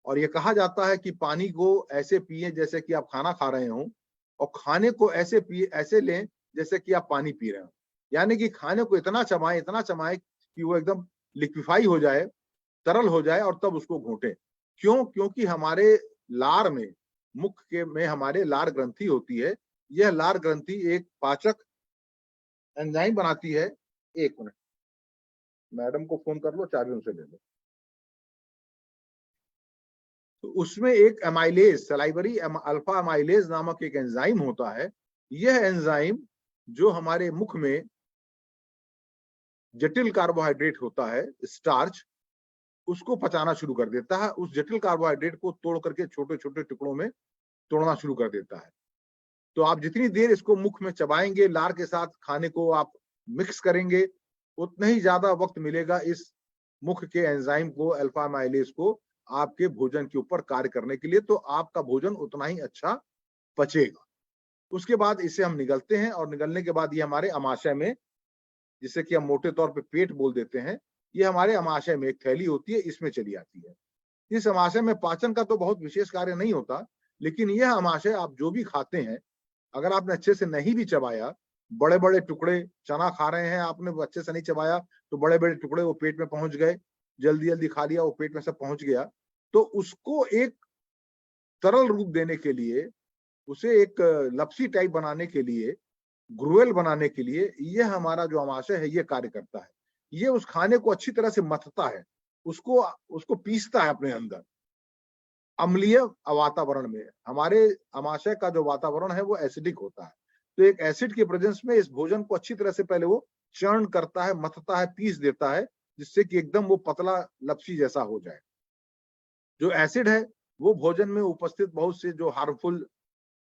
S1: और ये कहा जाता है कि पानी को ऐसे पिए जैसे कि आप खाना खा रहे हो, और खाने को ऐसे लें जैसे कि आप पानी पी रहे हो। यानी कि खाने को इतना चबाएं कि वो एकदम लिक्विफाई हो जाए, तरल हो जाए, और तब उसको घोंटे। क्यों? क्योंकि हमारे लार में, मुख के में हमारे लार ग्रंथि होती है। यह लार ग्रंथि एक पाचक एंजाइम बनाती है। 1 मिनट, मैडम को फोन कर लो, चाबी उनसे ले लो। तो उसमें एक एमाइलेज, सलाइवरी अल्फा एमाइलेज नामक एक एंजाइम होता है। यह एंजाइम जो हमारे मुख में जटिल कार्बोहाइड्रेट होता है, स्टार्च, उसको पचाना शुरू कर देता है। उस जटिल कार्बोहाइड्रेट को तोड़ करके छोटे छोटे टुकड़ों में तोड़ना शुरू कर देता है। तो आप जितनी देर इसको मुख में चबाएंगे, लार के साथ खाने को आप मिक्स करेंगे, उतना ही ज्यादा वक्त मिलेगा इस मुख के एंजाइम को, अल्फा एमाइलेज को, आपके भोजन के ऊपर कार्य करने के लिए। तो आपका भोजन उतना ही अच्छा पचेगा। उसके बाद इसे हम निगलते हैं, और निगलने के बाद ये हमारे अमाशय में, जिसे कि हम मोटे तौर पे पेट बोल देते हैं, ये हमारे अमाशय में एक थैली होती है, इसमें चली आती है। इस अमाशय में पाचन का तो बहुत विशेष कार्य नहीं होता, लेकिन यह अमाशय आप जो भी खाते हैं, अगर आपने अच्छे से नहीं भी चबाया, बड़े बड़े टुकड़े चना खा रहे हैं, आपने अच्छे से नहीं चबाया तो बड़े बड़े टुकड़े वो पेट में पहुंच गए, जल्दी जल्दी खा लिया, वो पेट में सब पहुंच गया। तो उसको एक तरल रूप देने के लिए, उसे एक लपसी टाइप बनाने के लिए, ग्रुएल बनाने के लिए, यह हमारा जो अमाशय है ये कार्य करता है। ये उस खाने को अच्छी तरह से मथता है, उसको पीसता है अपने अंदर अम्लीय वातावरण में। हमारे अमाशय का जो वातावरण है वो एसिडिक होता है, तो एक एसिड के प्रेजेंस में इस भोजन को अच्छी तरह से पहले वो चर्ण करता है, मथता है, पीस देता है, जिससे कि एकदम वो पतला लपसी जैसा हो जाए। जो एसिड है वो भोजन में उपस्थित बहुत से जो हार्मफुल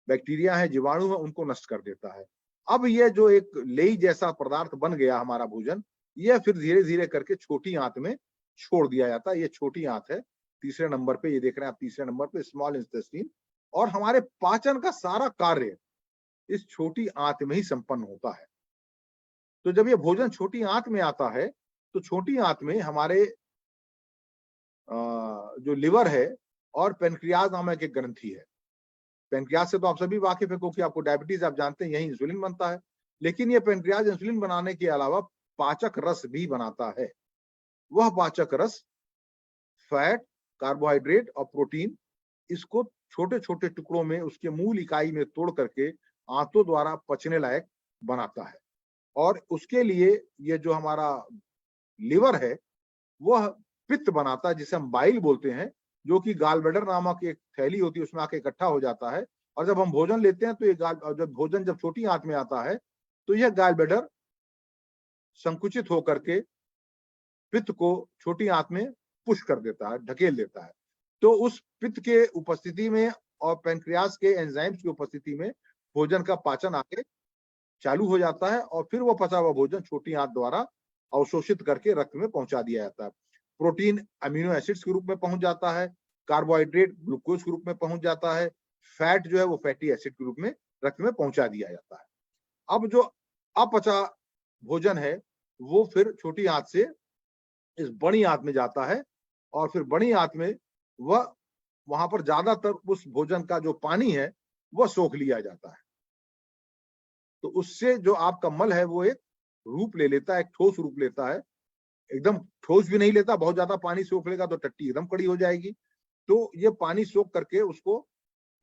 S1: बैक्टीरिया है, जीवाणु है, उनको नष्ट कर देता है। अब यह जो एक लेई जैसा पदार्थ बन गया हमारा भोजन, यह फिर धीरे धीरे करके छोटी आंत में छोड़ दिया जाता है। ये छोटी आंत है, तीसरे नंबर पे, ये देख रहे हैं आप तीसरे नंबर पे, स्मॉल इंटेस्टाइन। और हमारे पाचन का सारा कार्य इस छोटी आंत में ही संपन्न होता है। तो जब ये भोजन छोटी आंत में आता है, तो छोटी आंत में हमारे जो लिवर है और पेनक्रियाज नामक एक ग्रंथि है। पेनक्रियाज से तो आप सभी वाकिफ है, क्योंकि आपको डायबिटीज, आप जानते हैं, यही इंसुलिन बनता है। लेकिन ये पेनक्रियाज इंसुलिन बनाने के अलावा पाचक रस भी बनाता है। वह पाचक रस फैट, कार्बोहाइड्रेट और प्रोटीन, इसको छोटे छोटे टुकड़ों में उसके मूल इकाई में तोड़ करके आंतों द्वारा पचने लायक बनाता है। और उसके लिए ये जो हमारा लिवर है वह पित्त बनाता है, जिसे हम बाइल बोलते हैं, जो कि गालब्लैडर नामक एक थैली होती है, उसमें आके इकट्ठा हो जाता है। और जब हम भोजन लेते हैं तो ये जब भोजन जब छोटी आंत में आता है, तो यह गालब्लैडर संकुचित होकर के पित्त को छोटी आंत में पुश कर देता है, ढकेल देता है। तो उस पित्त के उपस्थिति में और पेनक्रियाज के एंजाइम्स की उपस्थिति में भोजन का पाचन आगे चालू हो जाता है, और फिर वो पचा हुआ भोजन छोटी आंत द्वारा अवशोषित करके रक्त में पहुंचा दिया जाता है। प्रोटीन अमीनो एसिड्स के रूप में पहुंच जाता है, कार्बोहाइड्रेट ग्लूकोज के रूप में पहुंच जाता है, फैट जो है वो फैटी एसिड के रूप में रक्त में पहुंचा दिया जाता है। अब जो अपचा भोजन है वो फिर छोटी आंत से इस बड़ी आंत में जाता है, और फिर बड़ी आंत में वह वहां पर ज्यादातर उस भोजन का जो पानी है वह सोख लिया जाता है। तो उससे जो आपका मल है वो एक रूप ले लेता है, एक ठोस रूप लेता है, एकदम ठोस भी नहीं लेता, बहुत ज्यादा पानी सोख लेगा तो टट्टी एकदम कड़ी हो जाएगी। तो ये पानी सोख करके उसको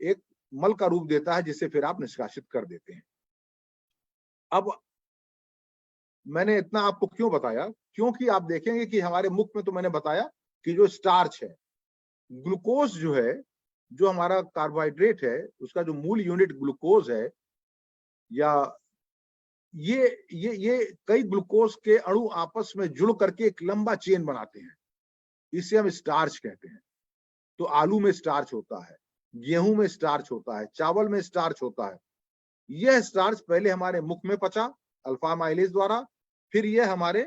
S1: एक मल का रूप देता है, जिससे फिर आप निष्कासित कर देते हैं। अब मैंने इतना आपको क्यों बताया, क्योंकि आप देखेंगे कि हमारे मुख में तो मैंने बताया कि जो स्टार्च है, ग्लूकोज जो है, जो हमारा कार्बोहाइड्रेट है, उसका जो मूल यूनिट ग्लूकोज है, या ये कई ग्लूकोज के अणु आपस में जुड़ करके एक लंबा चेन बनाते हैं, इसे हम स्टार्च कहते हैं। तो आलू में स्टार्च होता है, गेहूं में स्टार्च होता है, चावल में स्टार्च होता है। यह स्टार्च पहले हमारे मुख में पचा अल्फा माइलेज द्वारा, फिर यह हमारे,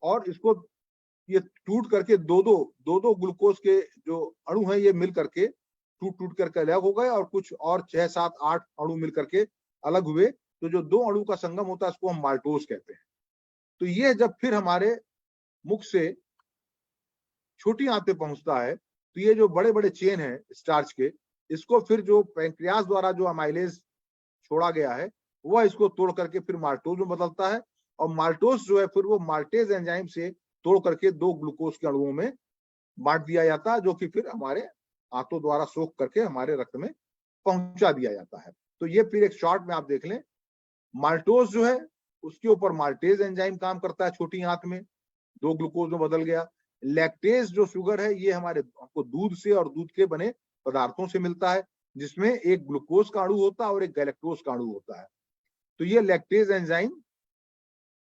S1: और इसको ये टूट करके दो दो ग्लूकोज के जो अणु हैं ये मिल करके टूट करके अलग हो गए, और कुछ और 6, 7, 8 अणु मिल करके अलग हुए। तो जो दो अणु का संगम होता है उसको हम माल्टोज कहते हैं। तो ये जब फिर हमारे मुख से छोटी आंत पे पहुंचता है, तो ये जो बड़े बड़े चेन है स्टार्च के, इसको फिर जो पैंक्रियाज द्वारा जो अमाइलेज छोड़ा गया है, वह इसको तोड़ करके फिर माल्टोज में बदलता है, और माल्टोज जो है फिर वो माल्टेज एंजाइम से तोड़ करके दो ग्लूकोज के अणुओं में बांट दिया जाता है, जो कि फिर हमारे आंतों द्वारा सोख करके हमारे रक्त में पहुंचा दिया जाता है। तो ये फिर एक शॉर्ट में आप देख लें, माल्टोज जो है उसके ऊपर माल्टेज एंजाइम काम करता है छोटी आंत में, दो ग्लूकोज में बदल गया। लैक्टेज जो शुगर है, ये हमारे आपको दूध से और दूध के बने पदार्थों से मिलता है, जिसमें एक ग्लूकोज का अणु होता है और एक गैलेक्टोज का अणु होता है। तो ये लैक्टेज एंजाइम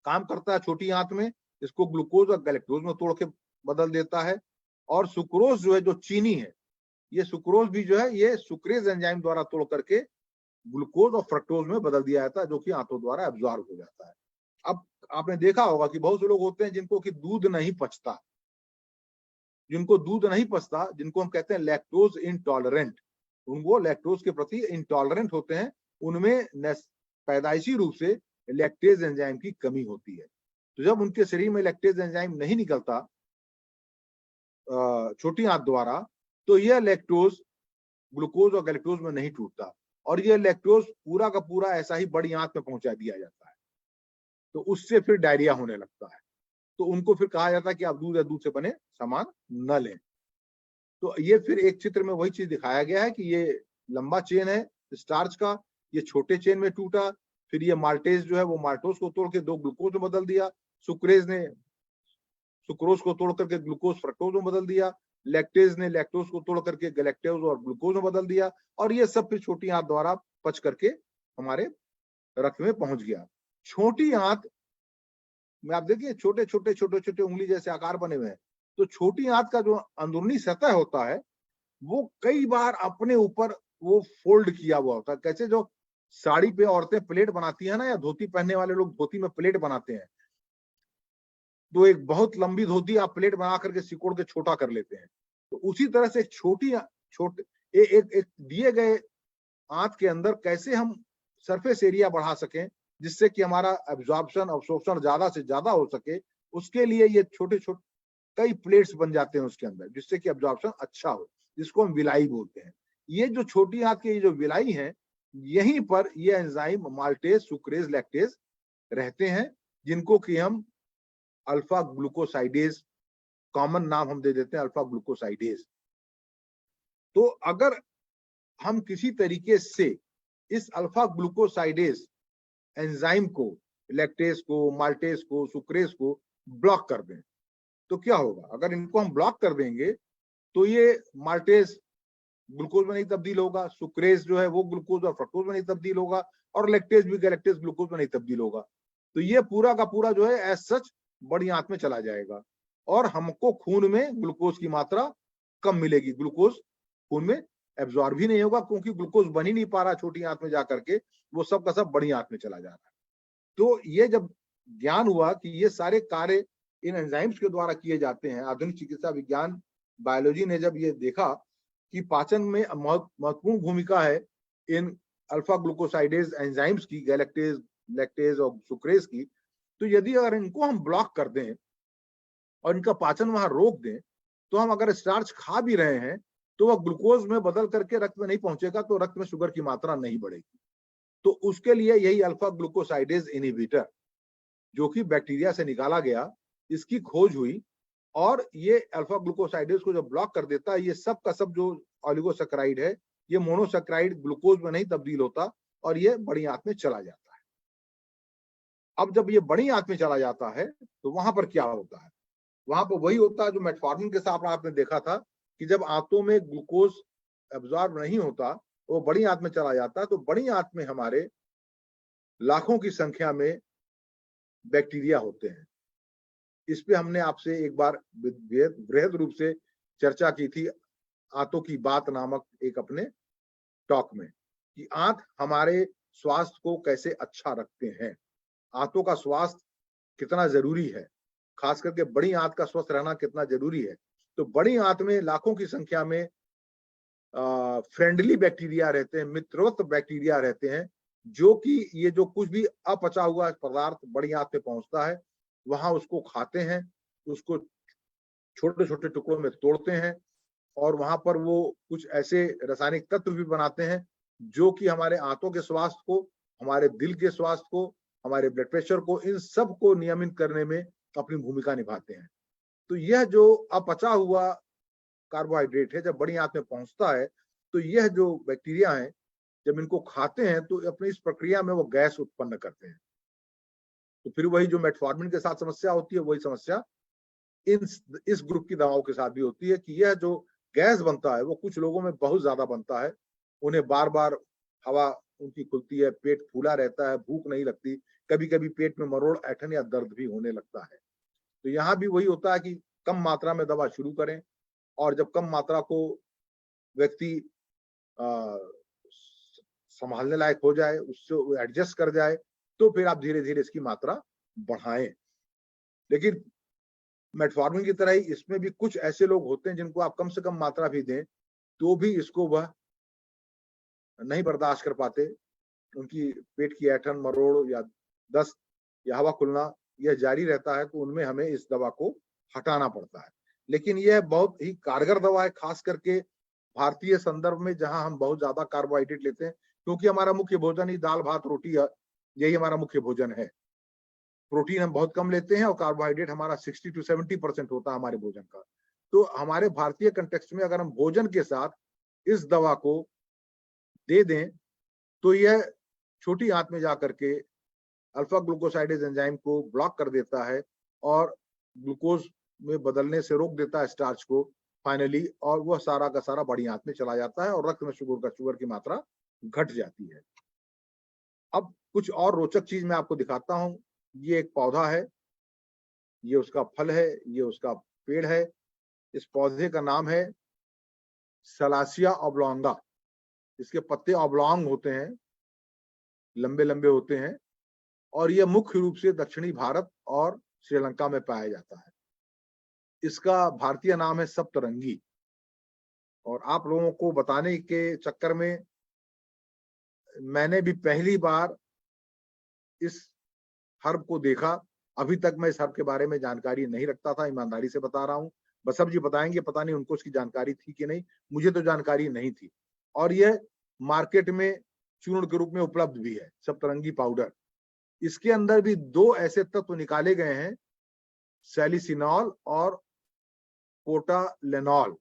S1: काम करता है छोटी आंत में, इसको ग्लूकोज और गैलेक्टोज में तोड़ के बदल देता है। और सुक्रोज जो है, जो चीनी है, ये सुक्रोज भी जो है ये सुक्रेज एंजाइम द्वारा तोड़ करके ग्लूकोज और फ्रक्टोज में बदल दिया जाता है, जो कि आंतों द्वारा एब्जॉर्ब हो जाता है। अब आपने देखा होगा कि बहुत से लोग होते हैं जिनको कि दूध नहीं पचता, जिनको हम कहते हैं लैक्टोज इंटॉलरेंट, वो लैक्टोज के प्रति इंटॉलरेंट होते हैं, उनमें पैदाइशी रूप से लैक्टेज एंजाइम की कमी होती है। तो जब उनके शरीर में लैक्टेज एंजाइम नहीं निकलता छोटी आंत द्वारा, तो यह लैक्टोज ग्लूकोज और गैलेक्टोज में नहीं टूटता, और यह लैक्टोज पूरा का पूरा ऐसा ही बड़ी आंत में पहुंचा दिया जाता है। तो उससे फिर डायरिया होने लगता है। तो उनको फिर कहा जाता है कि आप दूध या दूध से बने सामान न लें। तो ये फिर एक चित्र में वही चीज दिखाया गया है कि ये लंबा चेन है स्टार्च का, ये छोटे चेन में टूटा, फिर ये माल्टेज जो है वो माल्टोज को तोड़ के दो ग्लूकोज में बदल दिया, सुक्रेज ने सुक्रोज को तोड़ करके ग्लूकोज फ्रक्टोज में बदल दिया, लैक्टेज ने लैक्टोज को तोड़ करके गैलेक्टोज और ग्लूकोज में बदल दिया, और ये सब फिर छोटी आंत द्वारा पच करके हमारे रक्त में पहुंच गया। छोटी आंत में आप देखिए छोटे छोटे उंगली जैसे आकार बने हुए हैं। तो छोटी आंत का जो अंदरूनी सतह होता है, वो कई बार अपने ऊपर वो फोल्ड किया हुआ होता है। कैसे जो साड़ी पे औरतें प्लेट बनाती है ना, या धोती पहनने वाले लोग धोती में प्लेट बनाते हैं, तो एक बहुत लंबी धोती आप प्लेट बना करके सिकोड़ के छोटा कर लेते हैं। तो उसी तरह से एक दिए गए आंत के अंदर कैसे हम सरफेस एरिया बढ़ा सकें, जिससे कि हमारा एब्जॉर्प्शन अब्सॉर्प्शन ज्यादा से ज्यादा हो सके, उसके लिए ये छोटे छोटे कई प्लेट्स बन जाते हैं उसके अंदर, जिससे कि एब्जॉर्प्शन अच्छा हो, जिसको हम विलाई बोलते हैं। ये जो छोटी आंत के ये जो विलाई है, यहीं पर ये एंजाइम माल्टेज, सुक्रेज, लैक्टेज रहते हैं, जिनको कि हम अल्फा ग्लूकोसाइडेज, कॉमन नाम हम दे देते हैं अल्फा ग्लूकोसाइडेज। तो अगर हम किसी तरीके से इस अल्फा ग्लूकोसाइडेज एंजाइम को, लैक्टेज को, माल्टेज को, सुक्रेज को ब्लॉक कर दें, तो क्या होगा? अगर इनको हम ब्लॉक कर देंगे तो ये माल्टेज ग्लूकोज में नहीं तब्दील होगा, सुक्रेज जो है वो ग्लूकोज और फ्रक्टोज में नहीं तब्दील होगा, और लैक्टेज भी गैलेक्टेज ग्लूकोज में नहीं तब्दील होगा। तो ये पूरा का पूरा जो है एज सच बड़ी आंत में चला जाएगा, और हमको खून में ग्लूकोज की मात्रा कम मिलेगी, ग्लूकोज खून में एब्जॉर्ब ही नहीं होगा, क्योंकि ग्लूकोज बन ही नहीं पा रहा छोटी आंत में जाकर के, वो सब का सब बड़ी आंत में चला जा रहा है। तो ये जब ज्ञान हुआ कि ये सारे कार्य इन एंजाइम्स के द्वारा किए जाते हैं, आधुनिक चिकित्सा विज्ञान बायोलॉजी ने जब ये देखा कि पाचन में महत्वपूर्ण भूमिका है इन अल्फा ग्लूकोसाइडेज एंजाइम्स की, गैलेक्टेज, लैक्टेज और सुक्रेज की, तो यदि अगर इनको हम ब्लॉक कर दें और इनका पाचन वहां रोक दें, तो हम अगर स्टार्च खा भी रहे हैं तो वह ग्लूकोज में बदल करके रक्त में नहीं पहुंचेगा, तो रक्त में शुगर की मात्रा नहीं बढ़ेगी। तो उसके लिए यही अल्फा ग्लूकोसाइडेज इनहिबिटर, जो कि बैक्टीरिया से निकाला गया, इसकी खोज हुई और ये अल्फा ग्लूकोसाइडेज को जब ब्लॉक कर देता है, ये सब का सब जो ऑलिगोसैकेराइड है, ये मोनोसैकेराइड ग्लूकोज में नहीं तब्दील होता और ये बड़ी आंत में चला जाता है। अब जब ये बड़ी आंत में चला जाता है तो वहां पर क्या होता है? वहां पर वही होता है जो मेटफॉर्मिन के साथ आपने देखा था कि जब आंतों में ग्लूकोज एब्जॉर्ब नहीं होता, वो बड़ी आंत में चला जाता है, तो बड़ी आंत में हमारे लाखों की संख्या में बैक्टीरिया होते हैं। इस पे हमने आपसे एक बार बृहद रूप से चर्चा की थी आंतों की बात नामक एक अपने टॉक में, कि आंत हमारे स्वास्थ्य को कैसे अच्छा रखते हैं, आंतों का स्वास्थ्य कितना जरूरी है, खास करके बड़ी आंत का स्वस्थ रहना कितना जरूरी है। तो बड़ी आंत में लाखों की संख्या में फ्रेंडली बैक्टीरिया रहते हैं, मित्रवत बैक्टीरिया रहते हैं, जो कि ये जो कुछ भी अपचा हुआ पदार्थ बड़ी आंत में पहुंचता है, वहां उसको खाते हैं, उसको छोटे छोटे टुकड़ों में तोड़ते हैं और वहां पर वो कुछ ऐसे रासायनिक तत्व भी बनाते हैं जो कि हमारे आंतों के स्वास्थ्य को, हमारे दिल के स्वास्थ्य को, हमारे ब्लड प्रेशर को, इन सब को नियमित करने में अपनी भूमिका निभाते हैं। तो यह जो अपचा हुआ कार्बोहाइड्रेट है जब बड़ी आंत में पहुंचता है, तो यह जो बैक्टीरिया है जब इनको खाते हैं तो अपनी इस प्रक्रिया में वो गैस उत्पन्न करते हैं। तो फिर वही जो मेटफॉर्मिन के साथ समस्या होती है, वही समस्या इस ग्रुप की दवाओं के साथ भी होती है कि यह जो गैस बनता है वो कुछ लोगों में बहुत ज्यादा बनता है, उन्हें बार बार हवा उनकी खुलती है, पेट फूला रहता है, भूख नहीं लगती, कभी कभी पेट में मरोड़, ऐठन या दर्द भी होने लगता है। तो यहाँ भी वही होता है कि कम मात्रा में दवा शुरू करें और जब कम मात्रा को व्यक्ति संभालने लायक हो जाए, उससे एडजस्ट कर जाए, तो फिर आप धीरे धीरे इसकी मात्रा बढ़ाएं। लेकिन मेटफॉर्मिन की तरह ही इसमें भी कुछ ऐसे लोग होते हैं जिनको आप कम से कम मात्रा भी दें तो भी इसको वह नहीं बर्दाश्त कर पाते, उनकी पेट की ऐठन, मरोड़ या दस्त या हवा खुलना यह जारी रहता है, तो उनमें हमें इस दवा को हटाना पड़ता है। लेकिन यह बहुत ही कारगर दवा है, खास करके भारतीय संदर्भ में जहां हम बहुत ज्यादा कार्बोहाइड्रेट लेते हैं, क्योंकि हमारा मुख्य भोजन ही दाल भात रोटी है, यही हमारा मुख्य भोजन है। प्रोटीन हम बहुत कम लेते हैं और कार्बोहाइड्रेट हमारा 60 to 70% होता है हमारे भोजन का। तो हमारे भारतीय कंटेक्स्ट में अगर हम भोजन के साथ इस दवा को दे दें तो यह छोटी आंत में जाकर के अल्फा ग्लूकोसाइडेज एंजाइम को ब्लॉक कर देता है और ग्लूकोज में बदलने से रोक देता है स्टार्च को फाइनली, और वह सारा का सारा बड़ी आंत में चला जाता है और रक्त में शुगर की मात्रा घट जाती है। अब कुछ और रोचक चीज मैं आपको दिखाता हूं। ये एक पौधा है, ये उसका फल है, ये उसका पेड़ है। इस पौधे का नाम है सलासिया ऑब्लोंगा। इसके पत्ते ऑब्लोंग होते हैं, लंबे लंबे होते हैं और यह मुख्य रूप से दक्षिणी भारत और श्रीलंका में पाया जाता है। इसका भारतीय नाम है सप्तरंगी। और आप लोगों को बताने के चक्कर में मैंने भी पहली बार इस हर्ब को देखा। अभी तक मैं इस हर्ब के बारे में जानकारी नहीं रखता था, ईमानदारी से बता रहा हूँ। बसब जी बताएंगे, पता नहीं उनको इसकी जानकारी थी कि नहीं, मुझे तो जानकारी नहीं थी। और यह मार्केट में चूर्ण के रूप में उपलब्ध भी है, सप्तरंगी पाउडर। इसके अंदर भी दो ऐसे तत्व निकाले गए हैं, सैलिसिनॉल और कोटालेनॉल।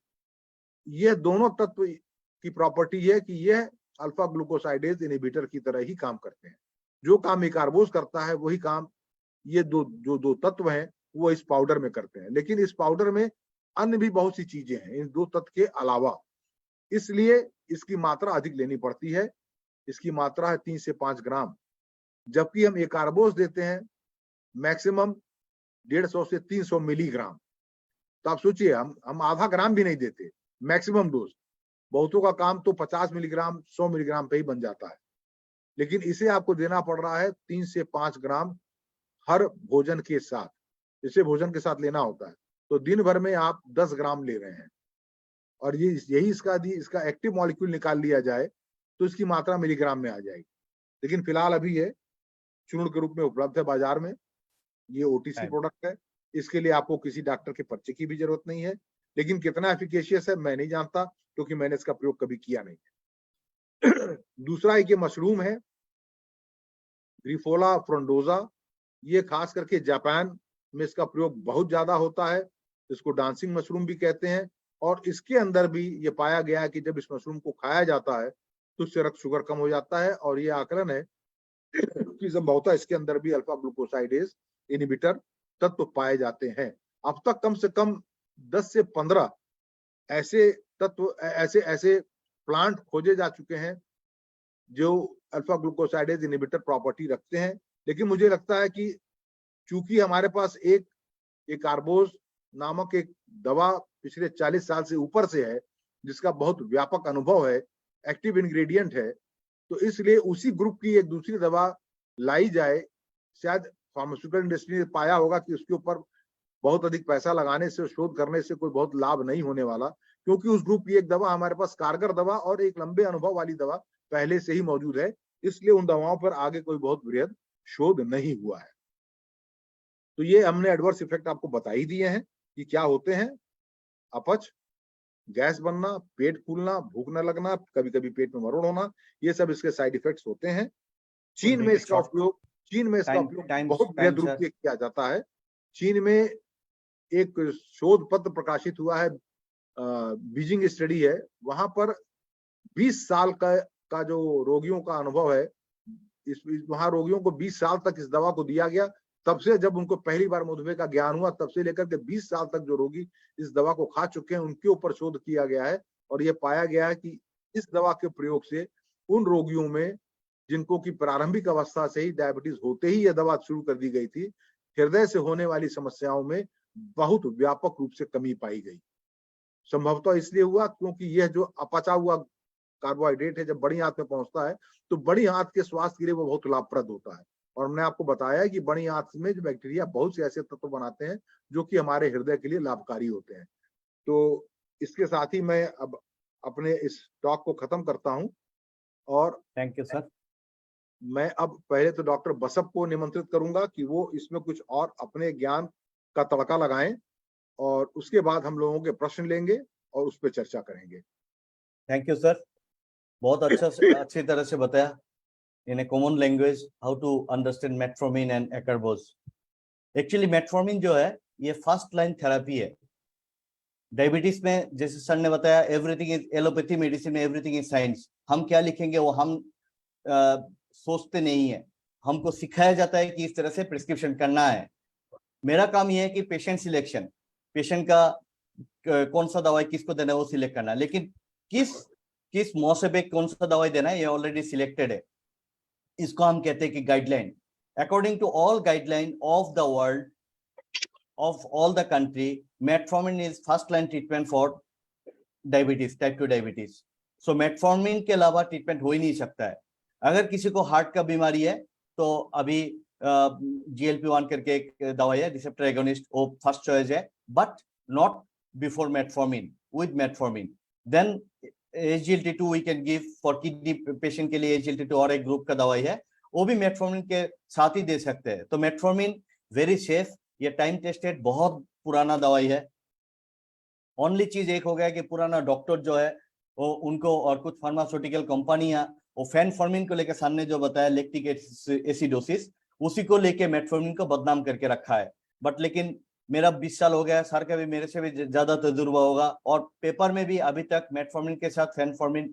S1: यह दोनों तत्व की प्रॉपर्टी है कि यह अल्फा ग्लूकोसाइडेज इनहिबिटर की तरह ही काम करते हैं। जो काम इकार्बोज करता है वही काम ये दो तत्व हैं वो इस पाउडर में करते हैं। लेकिन इस पाउडर में अन्य भी बहुत सी चीजें हैं इन दो तत्व के अलावा, इसलिए इसकी मात्रा अधिक लेनी पड़ती है। इसकी मात्रा है 3 से 5 ग्राम, जबकि हम इकार्बोज देते हैं मैक्सिमम 150 से 300 मिलीग्राम। तो आप सोचिए, हम आधा ग्राम भी नहीं देते, मैक्सिमम डोज। बहुतों का काम तो 50 मिलीग्राम 100 मिलीग्राम पे ही बन जाता है, लेकिन इसे आपको देना पड़ रहा है 3 से 5 ग्राम हर भोजन के साथ। इसे भोजन के साथ लेना होता है, तो दिन भर में आप 10 ग्राम ले रहे हैं। और ये यही इसका एक्टिव मॉलिक्यूल निकाल लिया जाए तो इसकी मात्रा मिलीग्राम में आ जाएगी। लेकिन फिलहाल अभी ये चूर्ण के रूप में उपलब्ध है बाजार में। ये ओटीसी प्रोडक्ट है, इसके लिए आपको किसी डॉक्टर के पर्चे की भी जरूरत नहीं है। लेकिन कितना एफिकेशियस है मैं नहीं जानता, क्योंकि मैंने इसका प्रयोग कभी किया नहीं है। दूसरा एक ये मशरूम है, ग्रिफोला फ्रोंडोजा। ये खास करके जापान में इसका प्रयोग बहुत ज्यादा होता है, इसको डांसिंग मशरूम भी कहते हैं। और इसके अंदर भी ये पाया गया है कि जब इस मशरूम को खाया जाता है तो उससे रक्त शुगर कम हो जाता है, और ये आकलन है कि संभवतः इसके अंदर भी अल्फा ग्लूकोसाइडेज इनहिबिटर तत्व पाए जाते हैं। अब तक कम से कम 10 से 15 ऐसे तत्व, ऐसे ऐसे प्लांट खोजे जा चुके हैं जो अल्फा ग्लूकोसाइडेज इनहिबिटर प्रॉपर्टी रखते हैं। लेकिन मुझे लगता है कि चूंकि हमारे पास एक कार्बोज नामक एक दवा पिछले 40 साल से ऊपर से है, जिसका बहुत व्यापक अनुभव है, एक्टिव इंग्रेडिएंट है, तो इसलिए उसी ग्रुप की एक दूसरी दवा लाई जाए। शायद फार्मास्यूटिकल इंडस्ट्री ने पाया होगा कि उसके ऊपर बहुत अधिक पैसा लगाने से, शोध करने से कोई बहुत लाभ नहीं होने वाला, क्योंकि उस ग्रुप की एक दवा हमारे पास कारगर दवा और एक लंबे अनुभव वाली दवा पहले से ही मौजूद है, इसलिए उन दवाओं पर आगे कोई बहुत बृहद शोध नहीं हुआ है। तो ये हमने एडवर्स इफेक्ट आपको बता ही दिए हैं कि क्या होते हैं। अपच, गैस बनना, पेट फूलना, भूख न लगना, कभी कभी पेट में मरोड़ होना, ये सब इसके साइड इफेक्ट्स होते हैं। चीन में इसका उपयोग बहुत बृहद रूप से किया जाता है। चीन में एक शोध पत्र प्रकाशित हुआ है, बीजिंग स्टडी है, वहां पर 20 साल का जो रोगियों का अनुभव है, वहां रोगियों को 20 साल तक इस दवा को दिया गया। तब से जब उनको पहली बार मधुमेह का ज्ञान हुआ, तब से लेकर के 20 साल तक जो रोगी इस दवा को खा चुके हैं, उनके ऊपर शोध किया गया है, और यह पाया गया है कि इस दवा के प्रयोग से उन रोगियों में जिनको की प्रारंभिक अवस्था से ही डायबिटीज होते ही यह दवा शुरू कर दी गई थी, हृदय से होने वाली समस्याओं में बहुत व्यापक रूप से कमी पाई गई। संभवतः इसलिए हुआ क्योंकि यह जो अपचा हुआ कार्बोहाइड्रेट है, जब बड़ी आंत में पहुंचता है तो बड़ी आंत के स्वास्थ्य के लिए वो बहुत लाभप्रद होता है। और हमने आपको बताया कि बड़ी आंत में जो बैक्टीरिया बहुत से ऐसे तत्व बनाते हैं जो कि हमारे हृदय के लिए लाभकारी होते हैं। तो इसके साथ ही मैं अब अपने इस टॉक को खत्म करता हूं, और
S2: थैंक यू सर।
S1: मैं अब पहले तो डॉक्टर बसप को निमंत्रित करूंगा कि वो इसमें कुछ और अपने ज्ञान का तड़का लगाएं, और उसके बाद हम लोगों के प्रश्न लेंगे और उस पर चर्चा करेंगे।
S2: थैंक यू सर, बहुत अच्छी तरह से बताया in a common language how to understand metformin and acarbose. Actually metformin जो है ये फर्स्ट लाइन थेरेपी है डायबिटीज में। जैसे सर ने बताया एवरीथिंग इज एलोपैथी मेडिसिन में एवरीथिंग इज साइंस। हम क्या लिखेंगे वो हम सोचते नहीं है, हमको सिखाया जाता है कि इस तरह से प्रिस्क्रिप्शन करना है। मेरा काम ये है कि पेशेंट सिलेक्शन, पेशेंट का कौन सा दवाई किसको देना है वो सिलेक्ट करना है, लेकिन किस मौसम पे कौन सा दवाई देना है ये ऑलरेडी सिलेक्टेड है। इसको हम कहते हैं कि guideline. According to all guideline of the world, of all the country, metformin is first line treatment for diabetes, type 2 diabetes. So metformin के अलावा ट्रीटमेंट हो ही नहीं सकता है। अगर किसी को हार्ट का बीमारी है तो अभी GLP-1 करके एक दवाई है रिसेप्टर एगोनिस्ट, वो फर्स्ट चॉइस है, but not before metformin, with metformin. Then SGLT2 we can give for kidney patient के लिए, SGLT2 और एक ग्रुप का दवाई है, वो भी मेटफॉर्मिन के साथ ही दे सकते हैं। तो मेटफॉर्मिन वेरी सेफ, ये टाइम टेस्टेड बहुत पुराना दवाई है। ओनली चीज एक हो गया कि पुराना डॉक्टर जो है वो उनको और कुछ फार्मास्यूटिकल कंपनियां वो फेनफॉर्मिन को लेकर सामने जो बताया लैक्टिक एसिडोसिस, उसी को लेके मेटफॉर्मिन को बदनाम करके रखा है। बट लेकिन मेरा 20 साल हो गया, सर का भी मेरे से भी ज्यादा तजुर्बा होगा, और पेपर में भी अभी तक मेटफॉर्मिन के साथ फेनफॉर्मिन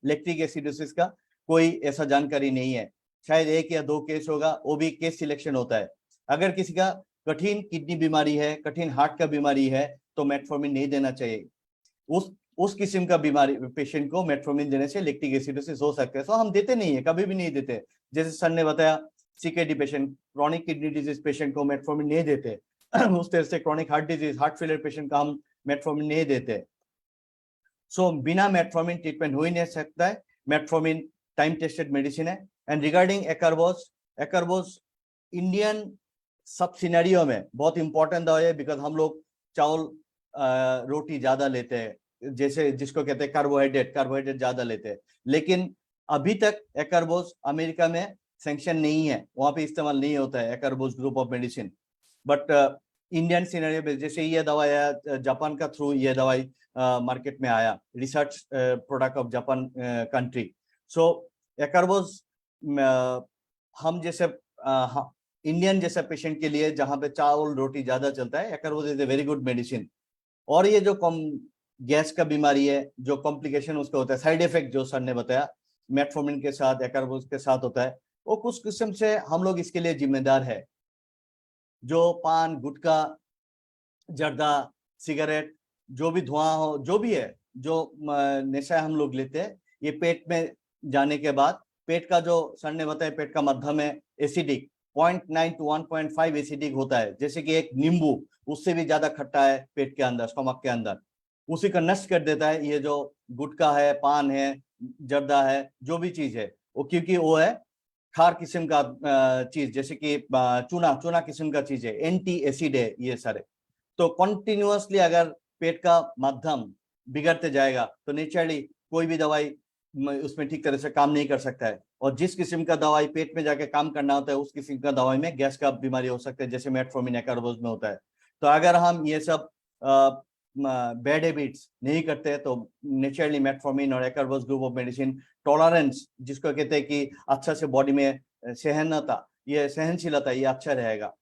S2: लैक्टिक एसिडोसिस का कोई ऐसा जानकारी नहीं है। शायद 1 या 2 केस होगा, वो भी केस सिलेक्शन होता है। अगर किसी का कठिन किडनी बीमारी है, कठिन हार्ट का बीमारी है, तो मेटफॉर्मिन नहीं देना चाहिए। उस किस्म का बीमारी पेशेंट को मेटफॉर्मिन देने से लैक्टिक एसिडोसिस हो सकता है, तो हम देते नहीं है, कभी भी नहीं देते। जैसे सर ने बताया CKD patient, chronic kidney disease patient को मेटफॉर्मिन नहीं देते। उस तरह से chronic heart disease, heart failure patient का हम मेटफॉर्मिन नहीं देते। सो बिना मेटफॉर्मिन ट्रीटमेंट हो ही नहीं सकता है। मेटफॉर्मिन टाइम टेस्टेड मेडिसिन है। एंड रिगार्डिंग एक्कारबोस इंडियन सब सिनेरियो में बहुत इंपॉर्टेंट दवाई है, बिकॉज हम लोग चावल रोटी ज्यादा लेते हैं, जैसे जिसको कहते हैं कार्बोहाइड्रेट ज्यादा लेते हैं। लेकिन अभी तक एक्कारबोस अमेरिका में सैंक्शन नहीं है, वहां पे इस्तेमाल नहीं होता है acarbose group of medicine. But Indian scenario में जैसे ये दवाई आया जापान का थ्रू, ये दवाई मार्केट में आया, research product of Japan country. So acarbose हम जैसे इंडियन जैसा पेशेंट के लिए जहां पे चावल रोटी ज्यादा चलता है, acarbose is a very good medicine. और ये जो गैस का बीमारी है, जो कॉम्प्लिकेशन उसका होता है, साइड इफेक्ट जो सर ने बताया मेटफॉर्मिन के साथ एकरवोज के साथ होता है, वो कुछ किस्म से हम लोग इसके लिए जिम्मेदार है। जो पान, गुटखा, जर्दा, सिगरेट, जो भी धुआं हो, जो भी है, जो नशा हम लोग लेते हैं, ये पेट में जाने के बाद पेट का जो सर ने बताया पेट का मध्यम है एसिडिक 0.9 to 1.5 एसिडिक होता है, जैसे कि एक नींबू उससे भी ज्यादा खट्टा है पेट के अंदर, स्टमक के अंदर, उसी का नष्ट कर देता है ये जो गुटखा है, पान है, जर्दा है, जो भी चीज है वो, क्योंकि वो है खार किस्म का चीज, जैसे कि चूना किस्म का चीज है, एंटी एसिड है ये सारे। तो कंटिन्यूअसली अगर पेट का माध्यम बिगड़ते जाएगा तो नेचुरली कोई भी दवाई उसमें ठीक तरह से काम नहीं कर सकता है, और जिस किस्म का दवाई पेट में जाके काम करना होता है उस किस्म का दवाई में गैस का बीमारी हो सकता है, जैसे मेटफॉर्मिन एकरवोज में होता है। तो अगर हम ये सब बैड हैबिट्स नहीं करते तो नेचुरली मेटफॉर्मिन और एकरवोज ग्रुप ऑफ मेडिसिन टॉलरेंस, जिसको कहते हैं कि अच्छा से बॉडी में सहनशीलता, ये अच्छा रहेगा।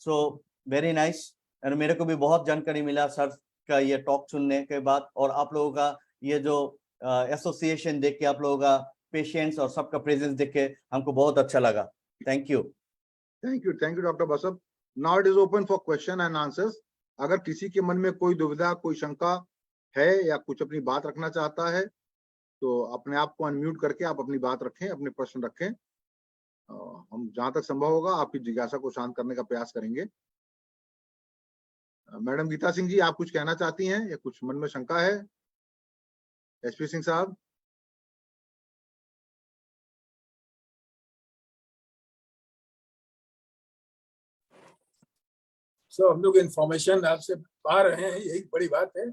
S2: So very nice. और मेरे को भी बहुत जानकारी मिला सर का ये टॉक सुनने के बाद, और आप लोगों का ये जो एसोसिएशन देख के, आप लोगों का पेशेंट्स और सबका प्रेजेंस देख के हमको बहुत अच्छा लगा। Thank you
S1: doctor Basav. Now it is open for question and answers. अगर किसी के मन में कोई दुविधा, कोई शंका है या कुछ अपनी बात रखना चाहता है तो अपने आप को अनम्यूट करके आप अपनी बात रखें, अपने प्रश्न रखें। हम जहां तक संभव होगा आपकी जिज्ञासा को शांत करने का प्रयास करेंगे। मैडम गीता सिंह जी, आप कुछ कहना चाहती हैं या कुछ मन में शंका है? एसपी सिंह साहब।
S3: हम लोग इंफॉर्मेशन आपसे पा रहे हैं, यही बड़ी बात है।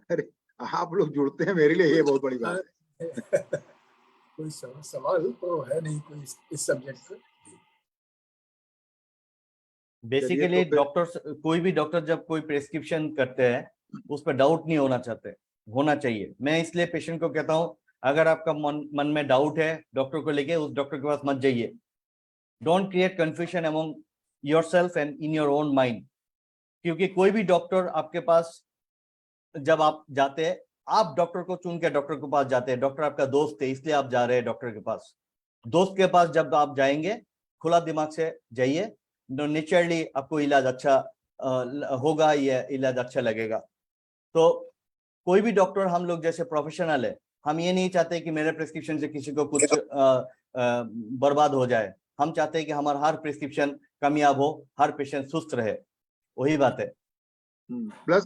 S1: अरे आप लोग जुड़ते हैं, मेरे लिए ये बहुत बड़ी बात है।
S3: कोई सवाल तो है नहीं कोई इस सब्जेक्ट पे।
S2: बेसिकली डॉक्टर्स, कोई भी डॉक्टर जब कोई प्रेस्क्रिप्शन करते हैं उस पर डाउट नहीं होना चाहिए। मैं इसलिए पेशेंट को कहता हूं, अगर आपका मन में डाउट है डॉक्टर को लेके, उस डॉक्टर के पास मत जाइए। Don't create confusion among yourself and in your own mind, क्योंकि कोई भी डॉक्टर आपके पास जब आप जाते हैं, आप डॉक्टर को चुन के डॉक्टर के पास जाते हैं, डॉक्टर आपका दोस्त है इसलिए आप जा रहे हैं डॉक्टर के पास। दोस्त के पास जब आप जाएंगे खुला दिमाग से जाइए, नेचुरली आपको इलाज अच्छा होगा, ये इलाज अच्छा लगेगा। तो कोई भी डॉक्टर, हम लोग जैसे प्रोफेशनल है, हम ये नहीं चाहते कि मेरे प्रिस्क्रिप्शन से किसी को कुछ बर्बाद हो जाए। हम चाहते हैं कि हमारा हर प्रिस्क्रिप्शन कामयाब हो, हर पेशेंट सुस्त रहे, वही बात है।
S1: प्लस